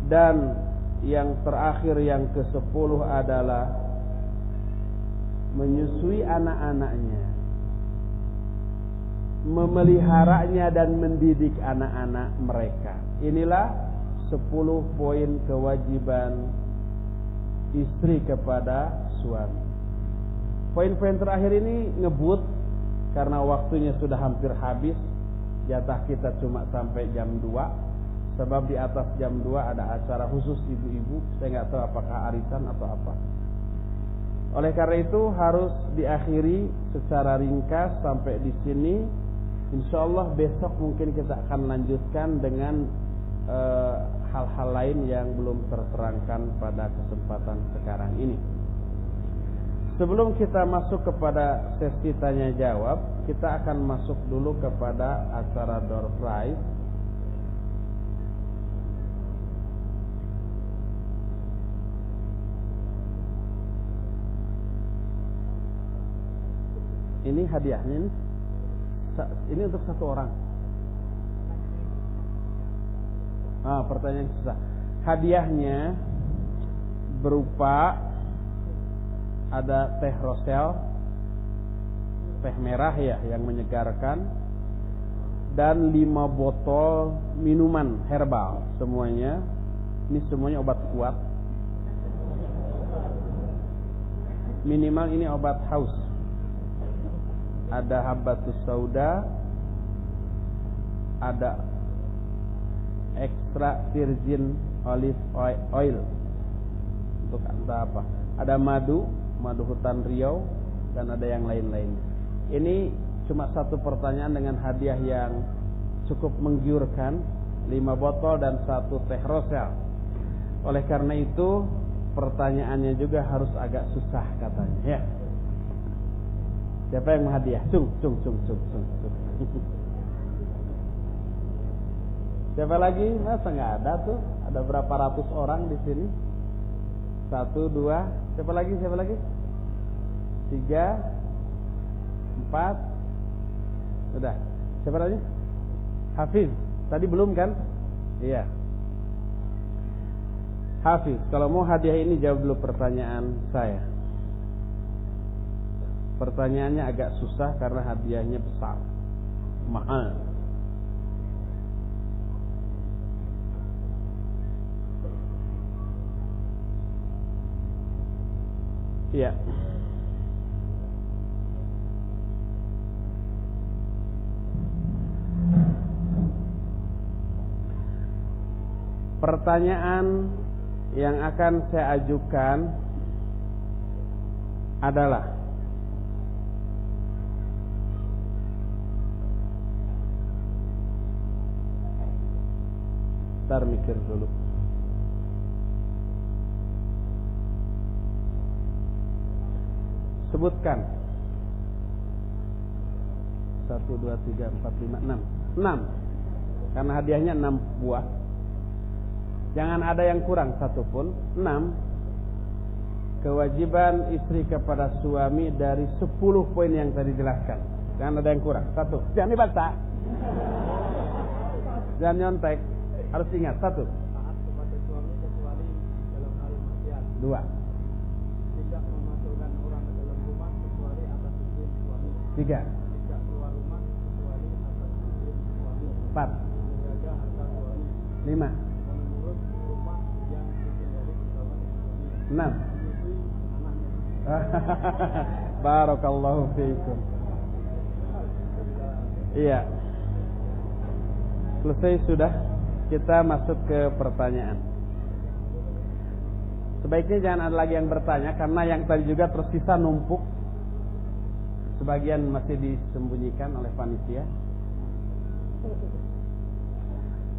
Dan yang terakhir, yang ke-10 adalah menyusui anak-anaknya, memeliharanya dan mendidik anak-anak mereka. Inilah 10 poin kewajiban istri kepada suami. Poin-poin terakhir ini ngebut karena waktunya sudah hampir habis. Jatah kita cuma sampai jam 2. Sebab di atas jam 2 ada acara khusus ibu-ibu. Saya nggak tahu apakah arisan atau apa. Oleh karena itu harus diakhiri secara ringkas sampai di sini. Insyaallah besok mungkin kita akan lanjutkan dengan hal-hal lain yang belum terterangkan pada kesempatan sekarang ini. Sebelum kita masuk kepada sesi tanya jawab, kita akan masuk dulu kepada acara door prize. Ini hadiahnya nih. Ini untuk 1 orang. Pertanyaan susah. Hadiahnya berupa ada teh rosel, teh merah ya yang menyegarkan, dan 5 botol minuman herbal semuanya. Ini semuanya obat kuat. Minimal ini obat haus. Ada habbatus sauda, ada extra virgin olive oil. Untuk apa? Ada madu hutan Riau, dan ada yang lain-lain. Ini cuma satu pertanyaan dengan hadiah yang cukup menggiurkan, 5 botol dan 1 teh rosel. Oleh karena itu pertanyaannya juga harus agak susah katanya, ya. Siapa yang menghadiah? Cung. Siapa lagi? Masa nggak ada tuh? Ada berapa ratus orang di sini? 1, 2. Siapa lagi? 3, 4. Sudah. Siapa lagi? Hafiz. Tadi belum kan? Iya. Hafiz, kalau mau hadiah ini jawab dulu pertanyaan saya. Pertanyaannya agak susah karena hadiahnya besar, mahal. Iya. Pertanyaan yang akan saya ajukan adalah, ntar mikir dulu. Sebutkan 1, 2, 3, 4, 5, 6. 6. Karena hadiahnya 6 buah. Jangan ada yang kurang satupun. 6. Kewajiban istri kepada suami dari 10 poin yang tadi jelaskan. Jangan ada yang kurang. 1. Jangan dibaca. Jangan nyontek. Harus ingat. 1. Taat kepada suami kecuali dalam hal maksiat. 2. Tidak memasukkan orang ke dalam rumah kecuali atas izin suami. 3. Tidak keluar rumah kecuali atas izin suami. 4. Menjaga harta suami. 5. Mengurus rumah yang ditinggali bersama suami. 6. Menyusui anaknya. Barakallahu fiikum. Iya. Selesai sudah. Kita masuk ke pertanyaan. Sebaiknya jangan ada lagi yang bertanya, karena yang tadi juga tersisa numpuk. Sebagian masih disembunyikan oleh panitia.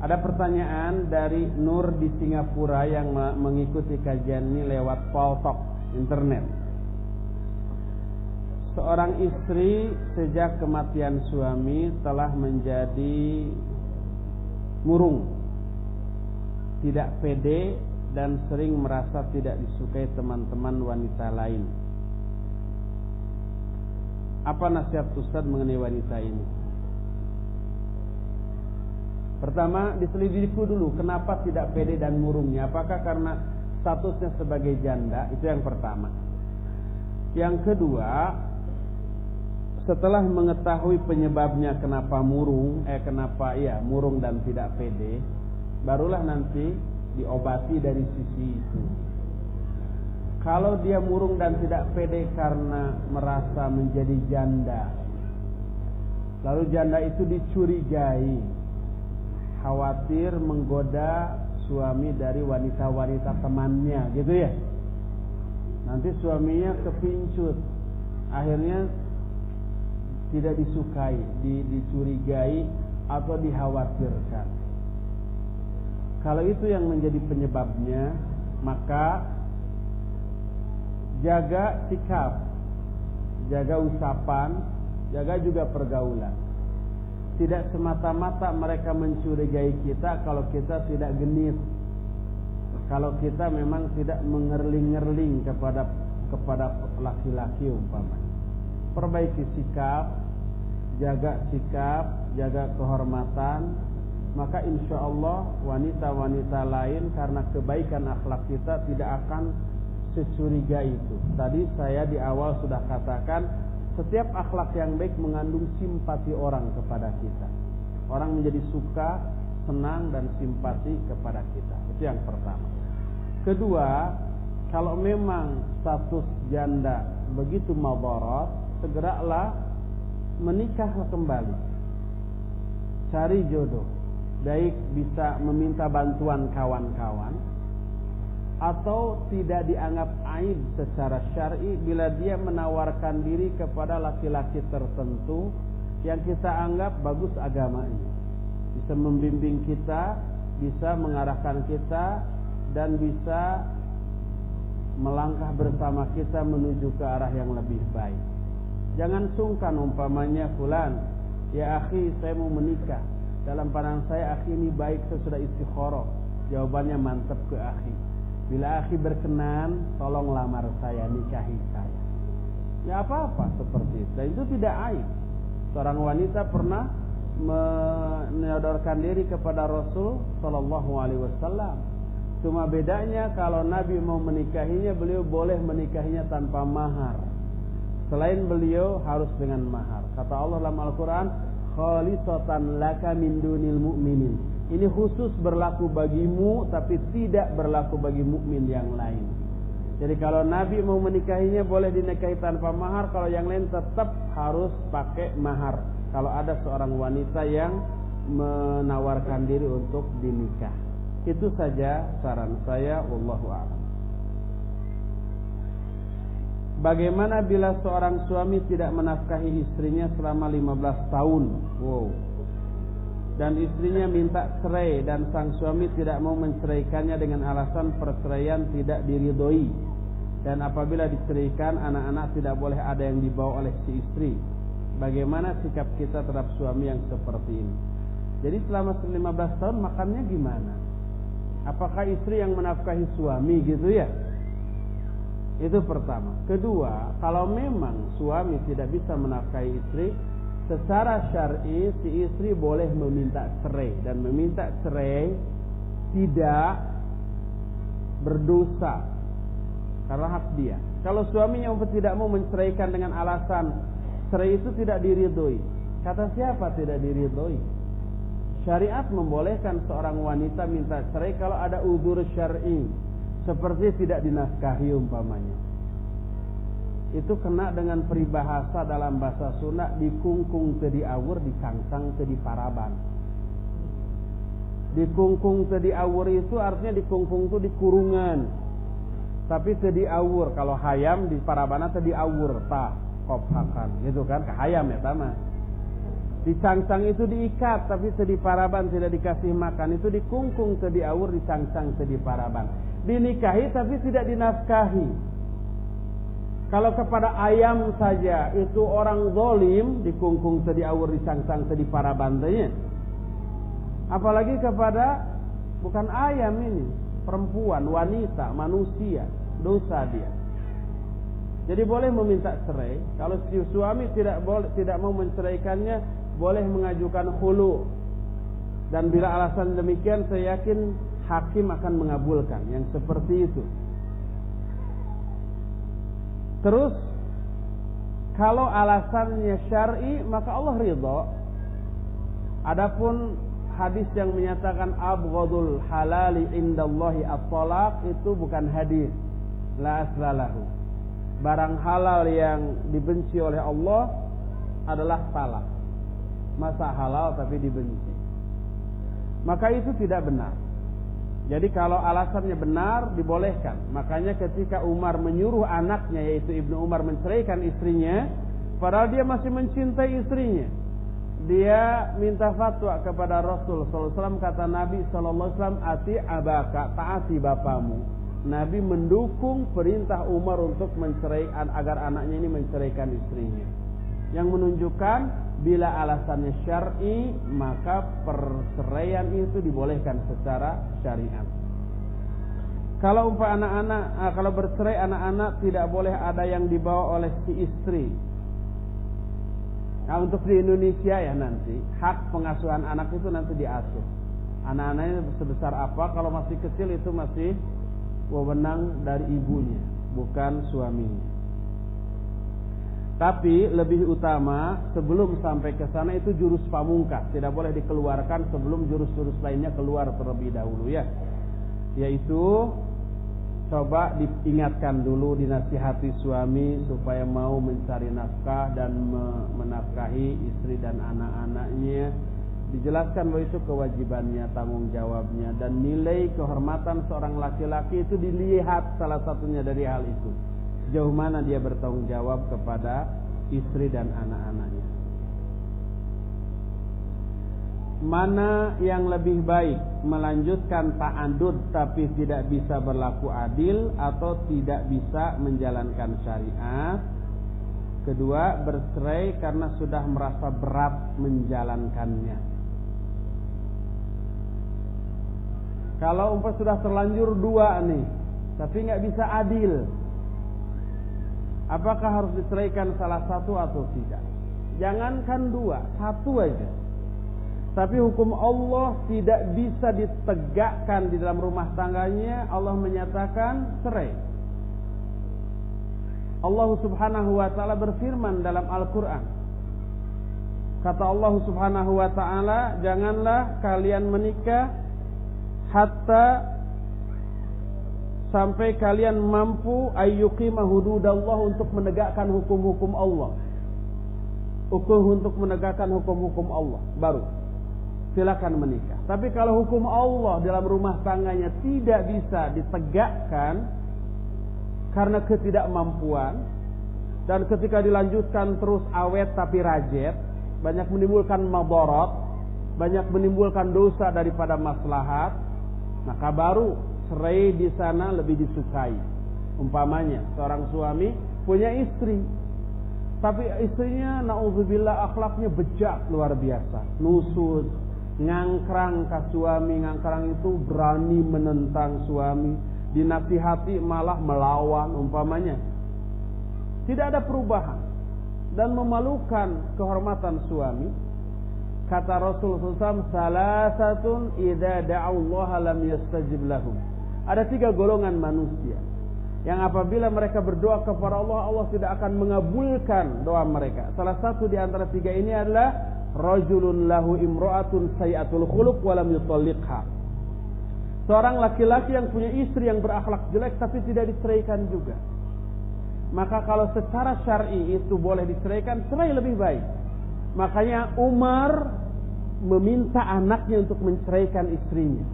Ada pertanyaan dari Nur di Singapura yang mengikuti kajian ini lewat Paltalk internet. Seorang istri sejak kematian suami telah menjadi murung, tidak pede, dan sering merasa tidak disukai teman-teman wanita lain. Apa nasihat Ustaz mengenai wanita ini? Pertama, diselidiki dulu kenapa tidak pede dan murungnya. Apakah karena statusnya sebagai janda? Itu yang pertama. Yang kedua, setelah mengetahui penyebabnya kenapa murung dan tidak pede, barulah nanti diobati dari sisi itu. Kalau dia murung dan tidak pede karena merasa menjadi janda, lalu janda itu dicurigai, khawatir menggoda suami dari wanita-wanita temannya, gitu ya. Nanti suaminya kepincut, akhirnya tidak disukai, dicurigai atau dikhawatirkan. Kalau itu yang menjadi penyebabnya, maka jaga sikap, jaga ucapan, jaga juga pergaulan. Tidak semata-mata mereka mencurigai kita kalau kita tidak genit, kalau kita memang tidak mengerling-ngerling kepada laki-laki umpamanya. Perbaiki sikap, jaga kehormatan, maka insya Allah wanita-wanita lain karena kebaikan akhlak kita tidak akan securiga itu. Tadi saya di awal sudah katakan, setiap akhlak yang baik mengandung simpati orang kepada kita. Orang menjadi suka, senang, dan simpati kepada kita. Itu yang pertama. Kedua, kalau memang status janda begitu madarat, segeralah menikah kembali. Cari jodoh. baik bisa meminta bantuan kawan-kawan, atau tidak dianggap aib secara syar'i bila dia menawarkan diri kepada laki-laki tertentu yang kita anggap bagus agamanya, bisa membimbing kita, bisa mengarahkan kita, dan bisa melangkah bersama kita menuju ke arah yang lebih baik. Jangan sungkan umpamanya, fulan, ya akhi, saya mau menikah. Dalam pandangan saya akhi ini baik, saya sudah istikharah. Jawabannya mantap ke akhi. Bila akhi berkenan, tolong lamar saya, nikahi saya. Ya apa-apa seperti itu. Dan itu tidak aib. Seorang wanita pernah menyodorkan diri kepada Rasul sallallahu alaihi wasallam. Cuma bedanya kalau Nabi mau menikahinya, beliau boleh menikahinya tanpa mahar. Selain beliau harus dengan mahar. Kata Allah dalam Al-Quran, khalisatan laka min dunil mu'minin. Ini khusus berlaku bagimu, tapi tidak berlaku bagi mukmin yang lain. Jadi kalau Nabi mau menikahinya boleh dinikahi tanpa mahar. Kalau yang lain tetap harus pakai mahar. Kalau ada seorang wanita yang menawarkan diri untuk dinikah. Itu saja saran saya, wallahu a'lam. Bagaimana bila seorang suami tidak menafkahi istrinya selama 15 tahun? Wow. Dan istrinya minta cerai dan sang suami tidak mau menceraikannya dengan alasan perceraian tidak diridhoi. Dan apabila diceraikan, anak-anak tidak boleh ada yang dibawa oleh si istri. Bagaimana sikap kita terhadap suami yang seperti ini? Jadi selama 15 tahun makannya gimana? Apakah istri yang menafkahi suami gitu ya? Itu pertama. Kedua, kalau memang suami tidak bisa menafkahi istri, secara syar'i si istri boleh meminta cerai. Dan meminta cerai tidak berdosa karena hak dia. Kalau suaminya tidak mau menceraikan dengan alasan cerai itu tidak diridhoi, kata siapa tidak diridhoi? Syariat membolehkan seorang wanita minta cerai kalau ada uzur syar'i, seperti tidak dinafkahi umpamanya. Itu kena dengan peribahasa dalam bahasa Sunda, dikungkung teu diawur, dikangsang teu diparaban. Dikungkung teu diawur itu artinya dikungkung itu di kurungan, tapi teu diawur. Kalau hayam di parabana teu diawur, tah kophakan gitu kan, ka hayam eta mah. Dicangsang itu diikat, tapi teu diparaban, tidak dikasih makan. Itu dikungkung teu diawur, dicangsang teu diparaban. Dinikahi tapi tidak dinafkahi. Kalau kepada ayam saja itu orang zalim, dikungkung teu diawur, dicangsang teu diparaban teh. Apalagi kepada bukan ayam ini, perempuan, wanita, manusia, dosa dia. Jadi boleh meminta cerai. Kalau si suami tidak mau menceraikannya, boleh mengajukan khulu. Dan bila alasan demikian, saya yakin hakim akan mengabulkan yang seperti itu. Terus kalau alasannya syar'i, maka Allah ridha. Adapun hadis yang menyatakan abghadul halali indallahi at-talaq, itu bukan hadis, la aslalahu. Barang halal yang dibenci oleh Allah adalah talak. Masa halal tapi dibenci, maka itu tidak benar. Jadi kalau alasannya benar, dibolehkan. Makanya ketika Umar menyuruh anaknya, yaitu Ibnu Umar, menceraikan istrinya, padahal dia masih mencintai istrinya, dia minta fatwa kepada Rasul SAW. Kata Nabi SAW, ati abaka, taati bapamu. Nabi mendukung perintah Umar untuk menceraikan, agar anaknya ini menceraikan istrinya. Yang menunjukkan bila alasannya syar'i, maka perceraian itu dibolehkan secara syariat. Kalau kalau bercerai anak-anak tidak boleh ada yang dibawa oleh si istri. Nah, untuk di Indonesia ya nanti hak pengasuhan anak itu nanti diasuh. Anak-anaknya sebesar apa, kalau masih kecil itu masih wewenang dari ibunya, bukan suaminya. Tapi lebih utama sebelum sampai ke sana itu jurus pamungkas, tidak boleh dikeluarkan sebelum jurus-jurus lainnya keluar terlebih dahulu ya. Yaitu coba diingatkan dulu, dinasihati suami supaya mau mencari nafkah dan menafkahi istri dan anak-anaknya. Dijelaskan bahwa itu kewajibannya, tanggung jawabnya, dan nilai kehormatan seorang laki-laki itu dilihat salah satunya dari hal itu. Sejauh mana dia bertanggung jawab kepada istri dan anak-anaknya. Mana yang lebih baik, melanjutkan ta'adud tapi tidak bisa berlaku adil atau tidak bisa menjalankan syariat? Kedua, bercerai karena sudah merasa berat menjalankannya. Kalau umpah sudah terlanjur dua nih, tapi nggak bisa adil, apakah harus diceraikan salah satu atau tidak? Jangankan dua, satu aja. Tapi hukum Allah tidak bisa ditegakkan di dalam rumah tangganya. Allah menyatakan cerai. Allah Subhanahu wa ta'ala berfirman dalam Al-Quran. Kata Allah Subhanahu wa ta'ala, janganlah kalian menikah hatta sampai kalian mampu ayyuqima hududallah, untuk menegakkan hukum-hukum Allah. Untuk menegakkan hukum-hukum Allah baru silakan menikah. Tapi kalau hukum Allah dalam rumah tangganya tidak bisa ditegakkan karena ketidakmampuan, dan ketika dilanjutkan terus awet tapi rajet, banyak menimbulkan madarat, banyak menimbulkan dosa daripada maslahat, maka baru cerai di sana lebih disukai. Umpamanya seorang suami punya istri, tapi istrinya na'udzubillah akhlaknya bejat luar biasa, nusut, ngangkrang ke suami, ngangkrang itu berani menentang suami, dinasihati malah melawan umpamanya. Tidak ada perubahan dan memalukan kehormatan suami. Kata Rasulullah SAW, salasatun idza da'allaha lam yastajib lahum. Ada 3 golongan manusia yang apabila mereka berdoa kepada Allah, Allah tidak akan mengabulkan doa mereka. Salah satu di antara 3 ini adalah rajulun lahu imra'atun sayyatul khuluq wa lam yutalliqha. Seorang laki-laki yang punya istri yang berakhlak jelek tapi tidak diceraikan juga. Maka kalau secara syar'i itu boleh diceraikan, cerai lebih baik. Makanya Umar meminta anaknya untuk menceraikan istrinya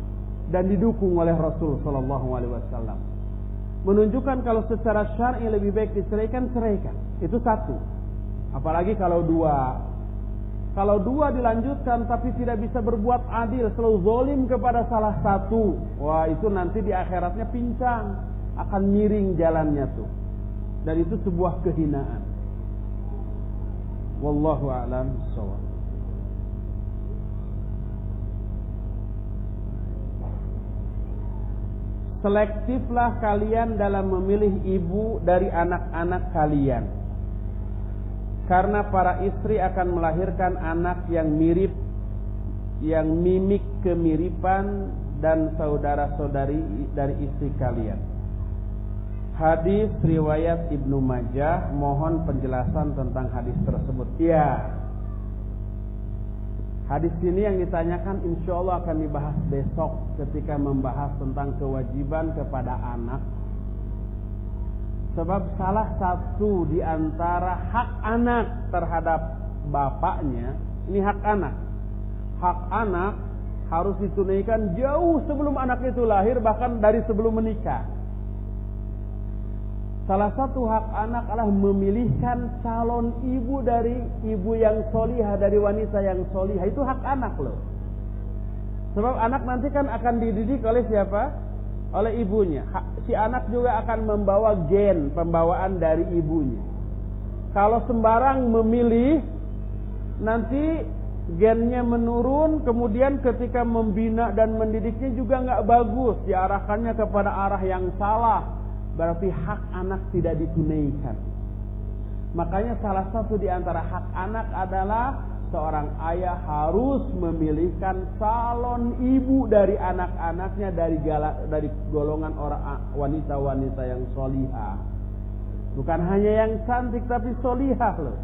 dan didukung oleh Rasul sallallahu alaihi wasallam. Menunjukkan kalau secara syar'i lebih baik diceraikan, ceraikan. Itu satu. Apalagi kalau dua. Kalau dua dilanjutkan tapi tidak bisa berbuat adil, selalu zalim kepada salah satu, wah itu nanti di akhiratnya pincang, akan miring jalannya tuh. Dan itu sebuah kehinaan. Wallahu a'lam bishawab. Selektiflah kalian dalam memilih ibu dari anak-anak kalian, karena para istri akan melahirkan anak yang mirip, yang mimik kemiripan dan saudara-saudari dari istri kalian. Hadis riwayat Ibnu Majah. Mohon penjelasan tentang hadis tersebut. Ya, hadis ini yang ditanyakan insya Allah akan dibahas besok ketika membahas tentang kewajiban kepada anak. Sebab salah satu di antara hak anak terhadap bapaknya, ini hak anak. Hak anak harus ditunaikan jauh sebelum anak itu lahir, bahkan dari sebelum menikah. Salah satu hak anak adalah memilihkan calon ibu dari ibu yang solihah, dari wanita yang solihah. Itu hak anak loh. Sebab anak nanti kan akan dididik oleh siapa? Oleh ibunya. Si anak juga akan membawa gen pembawaan dari ibunya. Kalau sembarang memilih, nanti gennya menurun, kemudian ketika membina dan mendidiknya juga nggak bagus, diarahkannya kepada arah yang salah. Berarti hak anak tidak ditunaikan. Makanya salah satu di antara hak anak adalah seorang ayah harus memilihkan calon ibu dari anak-anaknya dari golongan orang wanita-wanita yang solihah. Bukan hanya yang cantik tapi solihah loh.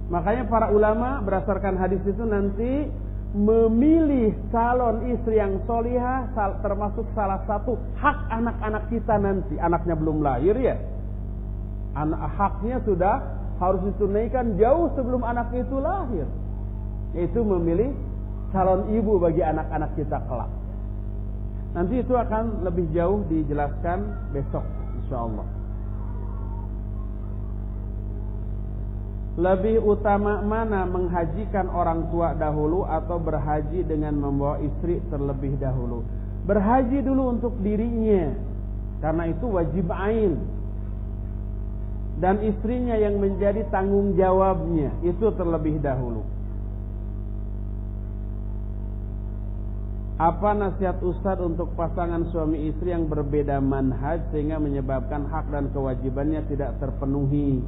Makanya para ulama berdasarkan hadis itu nanti memilih calon istri yang solihah termasuk salah satu hak anak-anak kita nanti. Anaknya belum lahir ya, haknya sudah harus ditunaikan jauh sebelum anak itu lahir, yaitu memilih calon ibu bagi anak-anak kita kelak. Nanti itu akan lebih jauh dijelaskan besok insyaallah. Lebih utama mana, menghajikan orang tua dahulu atau berhaji dengan membawa istri terlebih dahulu? Berhaji dulu untuk dirinya, karena itu wajib ain. Dan istrinya yang menjadi tanggung jawabnya, itu terlebih dahulu. Apa nasihat Ustadz untuk pasangan suami istri yang berbeda manhaj sehingga menyebabkan hak dan kewajibannya tidak terpenuhi?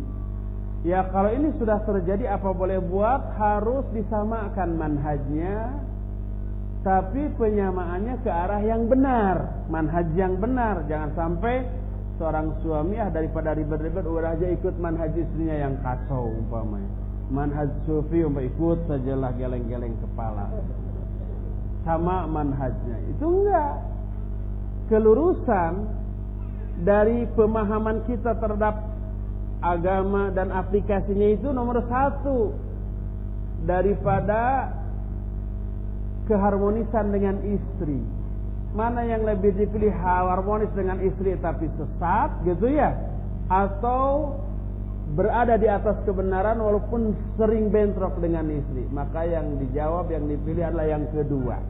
Ya, kalau ini sudah terjadi, apa boleh buat? Harus disamakan manhajnya, tapi penyamaannya ke arah yang benar, manhaj yang benar. Jangan sampai seorang suami daripada ribet-ribet udah aja ikut manhaj istrinya yang kacau umpamanya. Manhaj sufi ikut sajalah geleng-geleng kepala. Sama manhajnya. Itu enggak. Kelurusan dari pemahaman kita terhadap agama dan aplikasinya itu nomor satu daripada keharmonisan dengan istri. Mana yang lebih dipilih, harmonis dengan istri tapi sesat gitu ya, atau berada di atas kebenaran walaupun sering bentrok dengan istri? Maka yang dijawab, yang dipilih adalah yang kedua,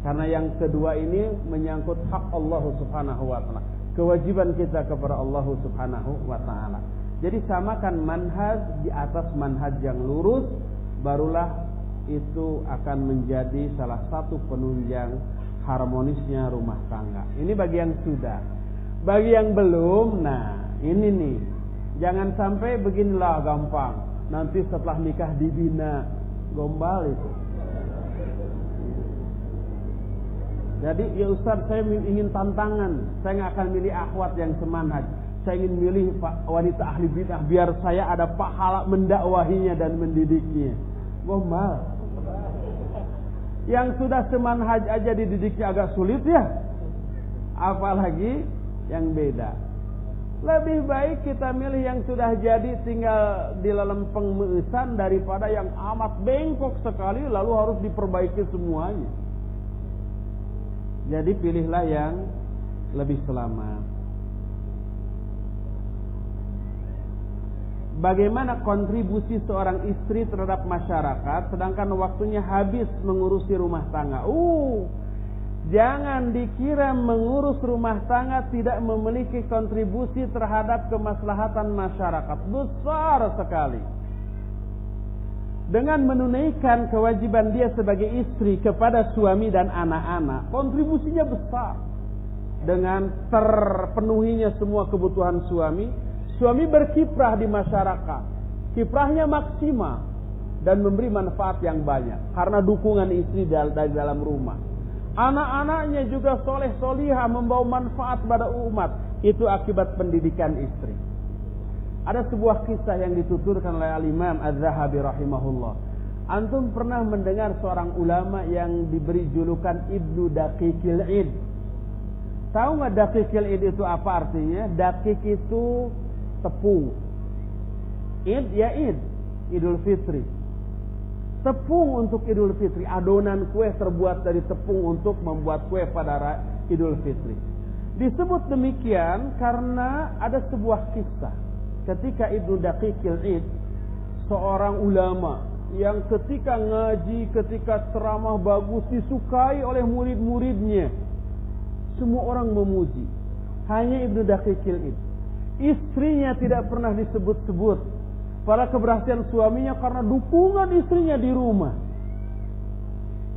karena yang kedua ini menyangkut hak Allah Subhanahu wa ta'ala, kewajiban kita kepada Allah Subhanahu wa ta'ala. Jadi samakan manhaj di atas manhaj yang lurus, barulah itu akan menjadi salah satu penunjang harmonisnya rumah tangga. Ini bagi yang sudah. Bagi yang belum, nah ini nih, jangan sampai beginilah gampang, nanti setelah nikah dibina, gombal itu. Jadi ya Ustaz, saya ingin tantangan, saya nggak akan milih akhwat yang semanhaj. Saya ingin milih wanita ahli bid'ah biar saya ada pahala mendakwahinya dan mendidiknya. Gombal. Yang sudah semanhaj aja dididiknya agak sulit ya, apalagi yang beda. Lebih baik kita milih yang sudah jadi tinggal di lempeng meisan daripada yang amat bengkok sekali lalu harus diperbaiki semuanya. Jadi pilihlah yang lebih selamat. Bagaimana kontribusi seorang istri terhadap masyarakat sedangkan waktunya habis mengurusi rumah tangga? Jangan dikira mengurus rumah tangga tidak memiliki kontribusi terhadap kemaslahatan masyarakat. Besar sekali. Dengan menunaikan kewajiban dia sebagai istri kepada suami dan anak-anak, kontribusinya besar. Dengan terpenuhinya semua kebutuhan suami, suami berkiprah di masyarakat, kiprahnya maksimal dan memberi manfaat yang banyak karena dukungan istri dari dalam rumah. Anak-anaknya juga soleh solihah, membawa manfaat pada umat. Itu akibat pendidikan istri. Ada sebuah kisah yang dituturkan oleh Al-Imam Az-Zahabi rahimahullah. Antum pernah mendengar seorang ulama yang diberi julukan Ibnu Daqiqil Id? Tahu nggak Daqiqil Id itu apa artinya? Daqiq itu tepung. Id ya Id, Idul Fitri. Tepung untuk Idul Fitri, adonan kue terbuat dari tepung untuk membuat kue pada Idul Fitri. Disebut demikian karena ada sebuah kisah. Ketika Ibnu Daqiqil Id, seorang ulama yang ketika ngaji, ketika ceramah bagus disukai oleh murid-muridnya. Semua orang memuji. Hanya Ibnu Daqiqil Id, istrinya tidak pernah disebut-sebut. Pada keberhasilan suaminya karena dukungan istrinya di rumah.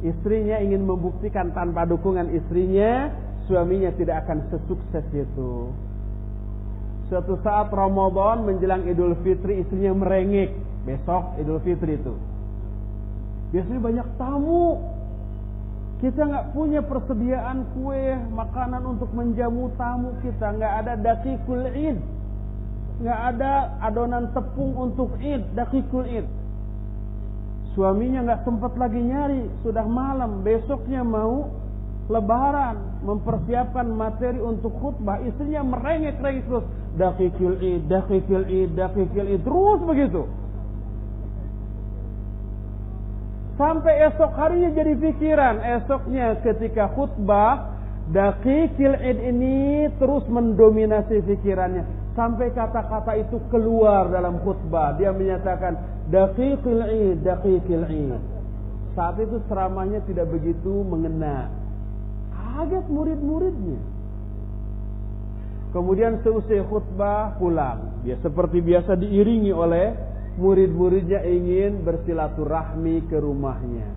Istrinya ingin membuktikan tanpa dukungan istrinya, suaminya tidak akan sesukses itu. Suatu saat Ramadan menjelang Idul Fitri, istrinya merengek. Besok Idul Fitri itu biasanya banyak tamu. Kita nggak punya persediaan kue, makanan untuk menjamu tamu kita. Nggak ada Daqiqul Id, nggak ada adonan tepung untuk Id, Daqiqul Id. Suaminya nggak sempat lagi nyari, sudah malam. Besoknya mau Lebaran, mempersiapkan materi untuk khutbah. Istrinya merengek-rengek terus, Daqiqul Id, Daqiqul Id, Daqiqul Id, terus begitu. Sampai esok harinya jadi pikiran. Esoknya ketika khutbah, daqiqil id ini terus mendominasi pikirannya. Sampai kata-kata itu keluar dalam khutbah. Dia menyatakan daqiqil id, daqiqil id. Saat itu ceramahnya tidak begitu mengena. Kaget murid-muridnya. Kemudian seusai khutbah pulang. Dia seperti biasa diiringi oleh murid-muridnya ingin bersilaturahmi ke rumahnya.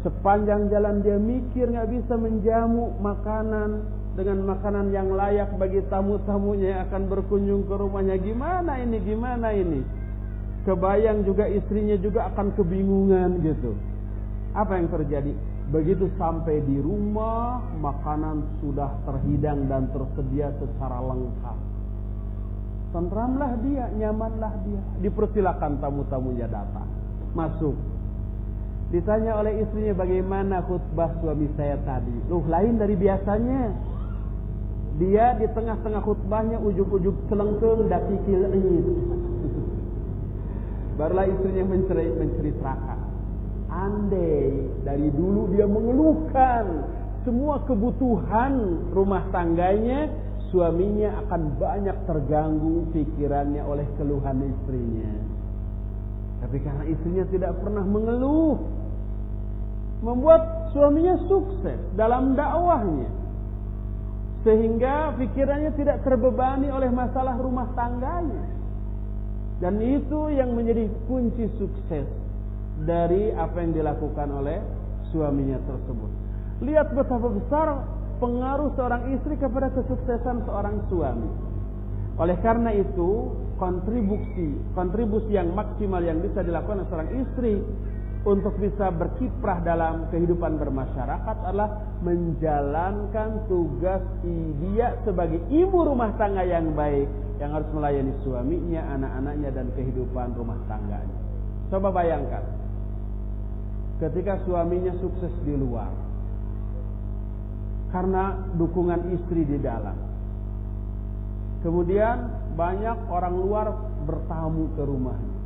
Sepanjang jalan dia mikir nggak bisa menjamu makanan dengan makanan yang layak bagi tamu-tamunya yang akan berkunjung ke rumahnya. Gimana ini? Kebayang juga istrinya juga akan kebingungan gitu. Apa yang terjadi? Begitu sampai di rumah, makanan sudah terhidang dan tersedia secara lengkap. Tentramlah dia, nyamanlah dia. Dipersilakan tamu-tamunya datang. Masuk. Ditanya oleh istrinya, bagaimana khutbah suami saya tadi? Loh, lain dari biasanya. Dia di tengah-tengah khutbahnya ujug-ujug celengkeung daqiqil id. Barulah istrinya menceritakan. Andai dari dulu dia mengeluhkan semua kebutuhan rumah tangganya, suaminya akan banyak terganggu pikirannya oleh keluhan istrinya. Tapi karena istrinya tidak pernah mengeluh, membuat suaminya sukses dalam dakwahnya, sehingga pikirannya tidak terbebani oleh masalah rumah tangganya. Dan itu yang menjadi kunci sukses dari apa yang dilakukan oleh suaminya tersebut. Lihat betapa besar pengaruh seorang istri kepada kesuksesan seorang suami. Oleh karena itu, kontribusi yang maksimal yang bisa dilakukan oleh seorang istri untuk bisa berkiprah dalam kehidupan bermasyarakat adalah menjalankan tugas dia sebagai ibu rumah tangga yang baik, yang harus melayani suaminya, anak-anaknya, dan kehidupan rumah tangganya. Coba bayangkan, ketika suaminya sukses di luar karena dukungan istri di dalam, kemudian banyak orang luar bertamu ke rumahnya.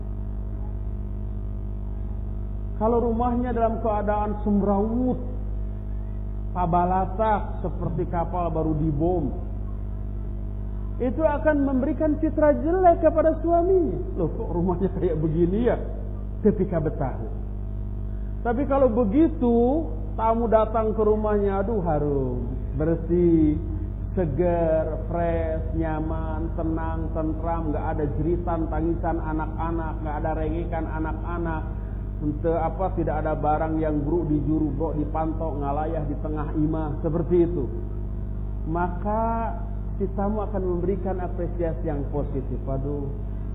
Kalau rumahnya dalam keadaan semrawut, pabalatak seperti kapal baru dibom, itu akan memberikan citra jelek kepada suaminya. Loh, kok rumahnya kayak begini ya ketika bertamu. Tapi kalau begitu tamu datang ke rumahnya, aduh harum, bersih, segar, fresh, nyaman, tenang, tentram, nggak ada jeritan, tangisan anak-anak, nggak ada rengekan anak-anak, tidak ada barang yang buruk dijuru, brok dipantau, ngalayah di tengah imah, seperti itu. Maka si tamu akan memberikan apresiasi yang positif. Aduh,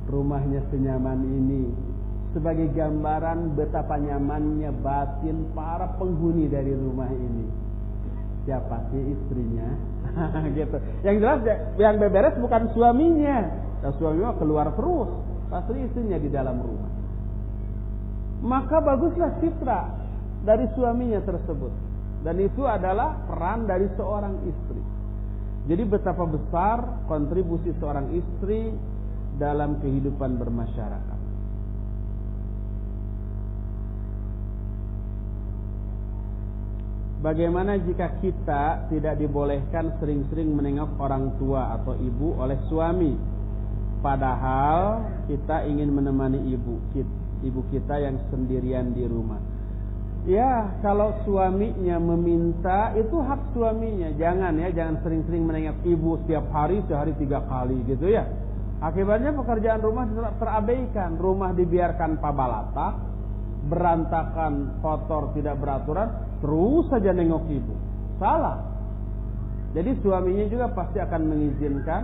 rumahnya senyaman ini. Sebagai gambaran betapa nyamannya batin para penghuni dari rumah ini. Siapa sih istrinya? Gitu. Yang jelas yang beberes bukan suaminya. Dan suaminya keluar terus, pasti istrinya di dalam rumah. Maka baguslah citra dari suaminya tersebut. Dan itu adalah peran dari seorang istri. Jadi betapa besar kontribusi seorang istri dalam kehidupan bermasyarakat. Bagaimana jika kita tidak dibolehkan sering-sering menengok orang tua atau ibu oleh suami, padahal kita ingin menemani ibu kita yang sendirian di rumah? Ya, kalau suaminya meminta, itu hak suaminya. Jangan sering-sering menengok ibu setiap hari, sehari 3 kali gitu ya. Akibatnya pekerjaan rumah terabaikan, rumah dibiarkan pabalatak, berantakan, kotor, tidak beraturan, terus saja nengok ibu. Salah. Jadi suaminya juga pasti akan mengizinkan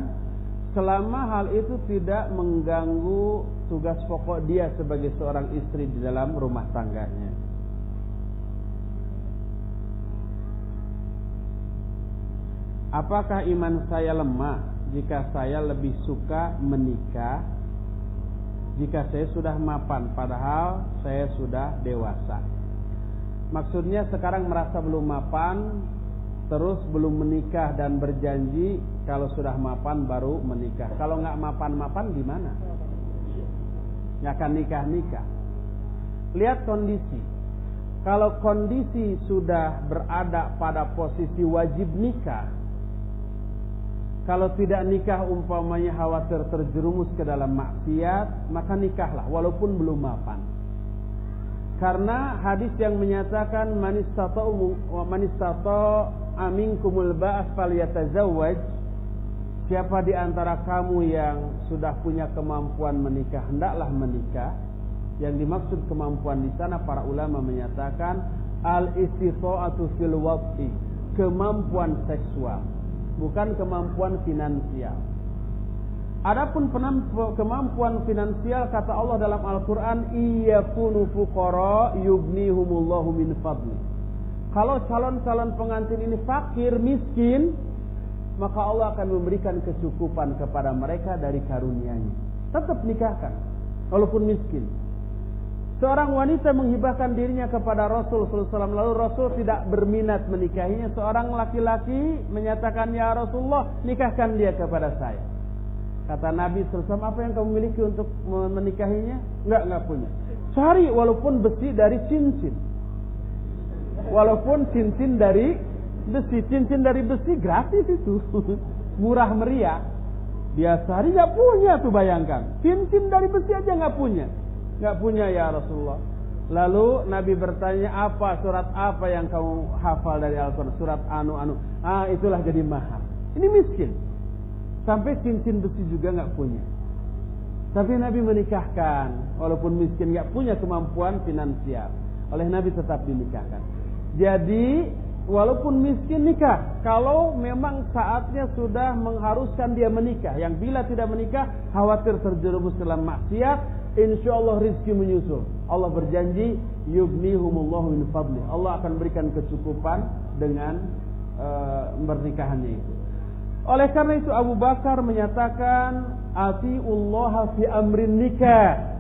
selama hal itu tidak mengganggu tugas pokok dia sebagai seorang istri di dalam rumah tangganya. Apakah iman saya lemah jika saya lebih suka menikah jika saya sudah mapan padahal saya sudah dewasa? Maksudnya sekarang merasa belum mapan, terus belum menikah dan berjanji kalau sudah mapan baru menikah. Kalau nggak mapan-mapan gimana? Nggak akan nikah-nikah. Lihat kondisi. kalau kondisi sudah berada pada posisi wajib nikah, kalau tidak nikah umpamanya khawatir terjerumus ke dalam maksiat, maka nikahlah walaupun belum mapan. Karena hadis yang menyatakan man istata'a minkumul ba'as falyatazawwaj, siapa di antara kamu yang sudah punya kemampuan menikah, hendaklah menikah. Yang dimaksud kemampuan di sana para ulama menyatakan al-istita'atu fil wad'i, kemampuan seksual, bukan kemampuan finansial. Adapun kemampuan finansial, kata Allah dalam Al-Quran, iyakunu fuqara yughnihumullahu min fadli. Kalau calon-calon pengantin ini fakir, miskin, maka Allah akan memberikan kecukupan kepada mereka dari karunia-Nya. Tetap nikahkan walaupun miskin. Seorang wanita menghibahkan dirinya kepada Rasul SAW, lalu Rasul tidak berminat menikahinya. Seorang laki-laki menyatakan, ya Rasulullah, nikahkan dia kepada saya. Kata Nabi SAW, apa yang kamu miliki untuk menikahinya? Enggak punya. Cari walaupun besi dari cincin. Walaupun cincin dari besi. Cincin dari besi gratis itu. Murah meriah. Dia cari enggak punya tuh, bayangkan. Cincin dari besi aja enggak punya. Enggak punya ya Rasulullah. Lalu Nabi bertanya, apa surat apa yang kamu hafal dari Al-Quran? Surat anu. Itulah jadi mahar. Ini miskin. Sampai cincin besi juga nggak punya. Tapi Nabi menikahkan, walaupun miskin, nggak punya kemampuan finansial. Oleh Nabi tetap dinikahkan. Jadi walaupun miskin nikah, kalau memang saatnya sudah mengharuskan dia menikah. Yang bila tidak menikah, khawatir terjerumus dalam maksiat, insya Allah rizki menyusul. Allah berjanji, yughnihumullahu min fadli. Allah akan berikan kecukupan dengan pernikahannya itu. Oleh karena itu Abu Bakar menyatakan, atiullaha fi amrin nikah.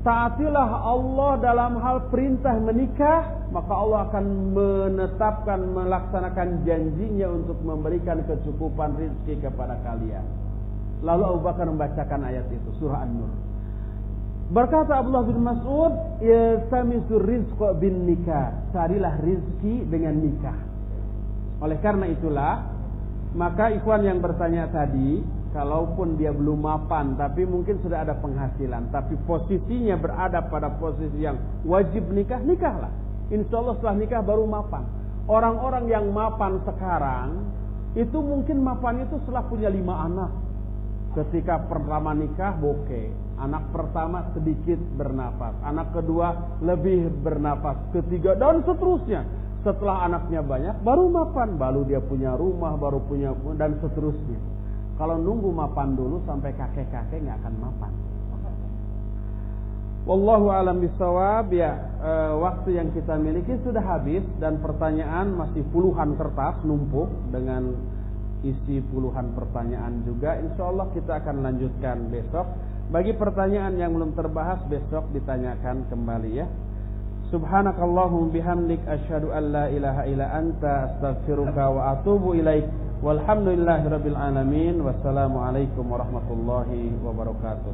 Taatilah Allah dalam hal perintah menikah, maka Allah akan menetapkan, melaksanakan janjinya untuk memberikan kecukupan rizki kepada kalian. Lalu Abu Bakar membacakan ayat itu, surah An-Nur. Berkata Abdullah bin Mas'ud, yastamisur rizqa bin nikah. Carilah rizki dengan nikah. Oleh karena itulah, maka ikhwan yang bertanya tadi, kalaupun dia belum mapan tapi mungkin sudah ada penghasilan, tapi posisinya berada pada posisi yang wajib nikah, nikahlah. Insya Allah setelah nikah baru mapan. Orang-orang yang mapan sekarang itu mungkin mapan itu setelah punya 5 anak. Ketika pertama nikah bokeh, anak pertama sedikit bernafas, anak kedua lebih bernafas, ketiga dan seterusnya. Setelah anaknya banyak, baru mapan, baru dia punya rumah, baru punya, dan seterusnya. Kalau nunggu mapan dulu sampai kakek-kakek nggak akan mapan. Wallahu a'lam bishawab. Ya, waktu yang kita miliki sudah habis dan pertanyaan masih puluhan kertas numpuk dengan isi puluhan pertanyaan juga. Insya Allah kita akan lanjutkan besok. Bagi pertanyaan yang belum terbahas, besok ditanyakan kembali ya. Subhanakallahum bihamdik asyhadu an la ilaha illa anta astaghfiruka wa atubu ilaik. Walhamdulillahirabbil alamin. Wassalamualaikum warahmatullahi wabarakatuh.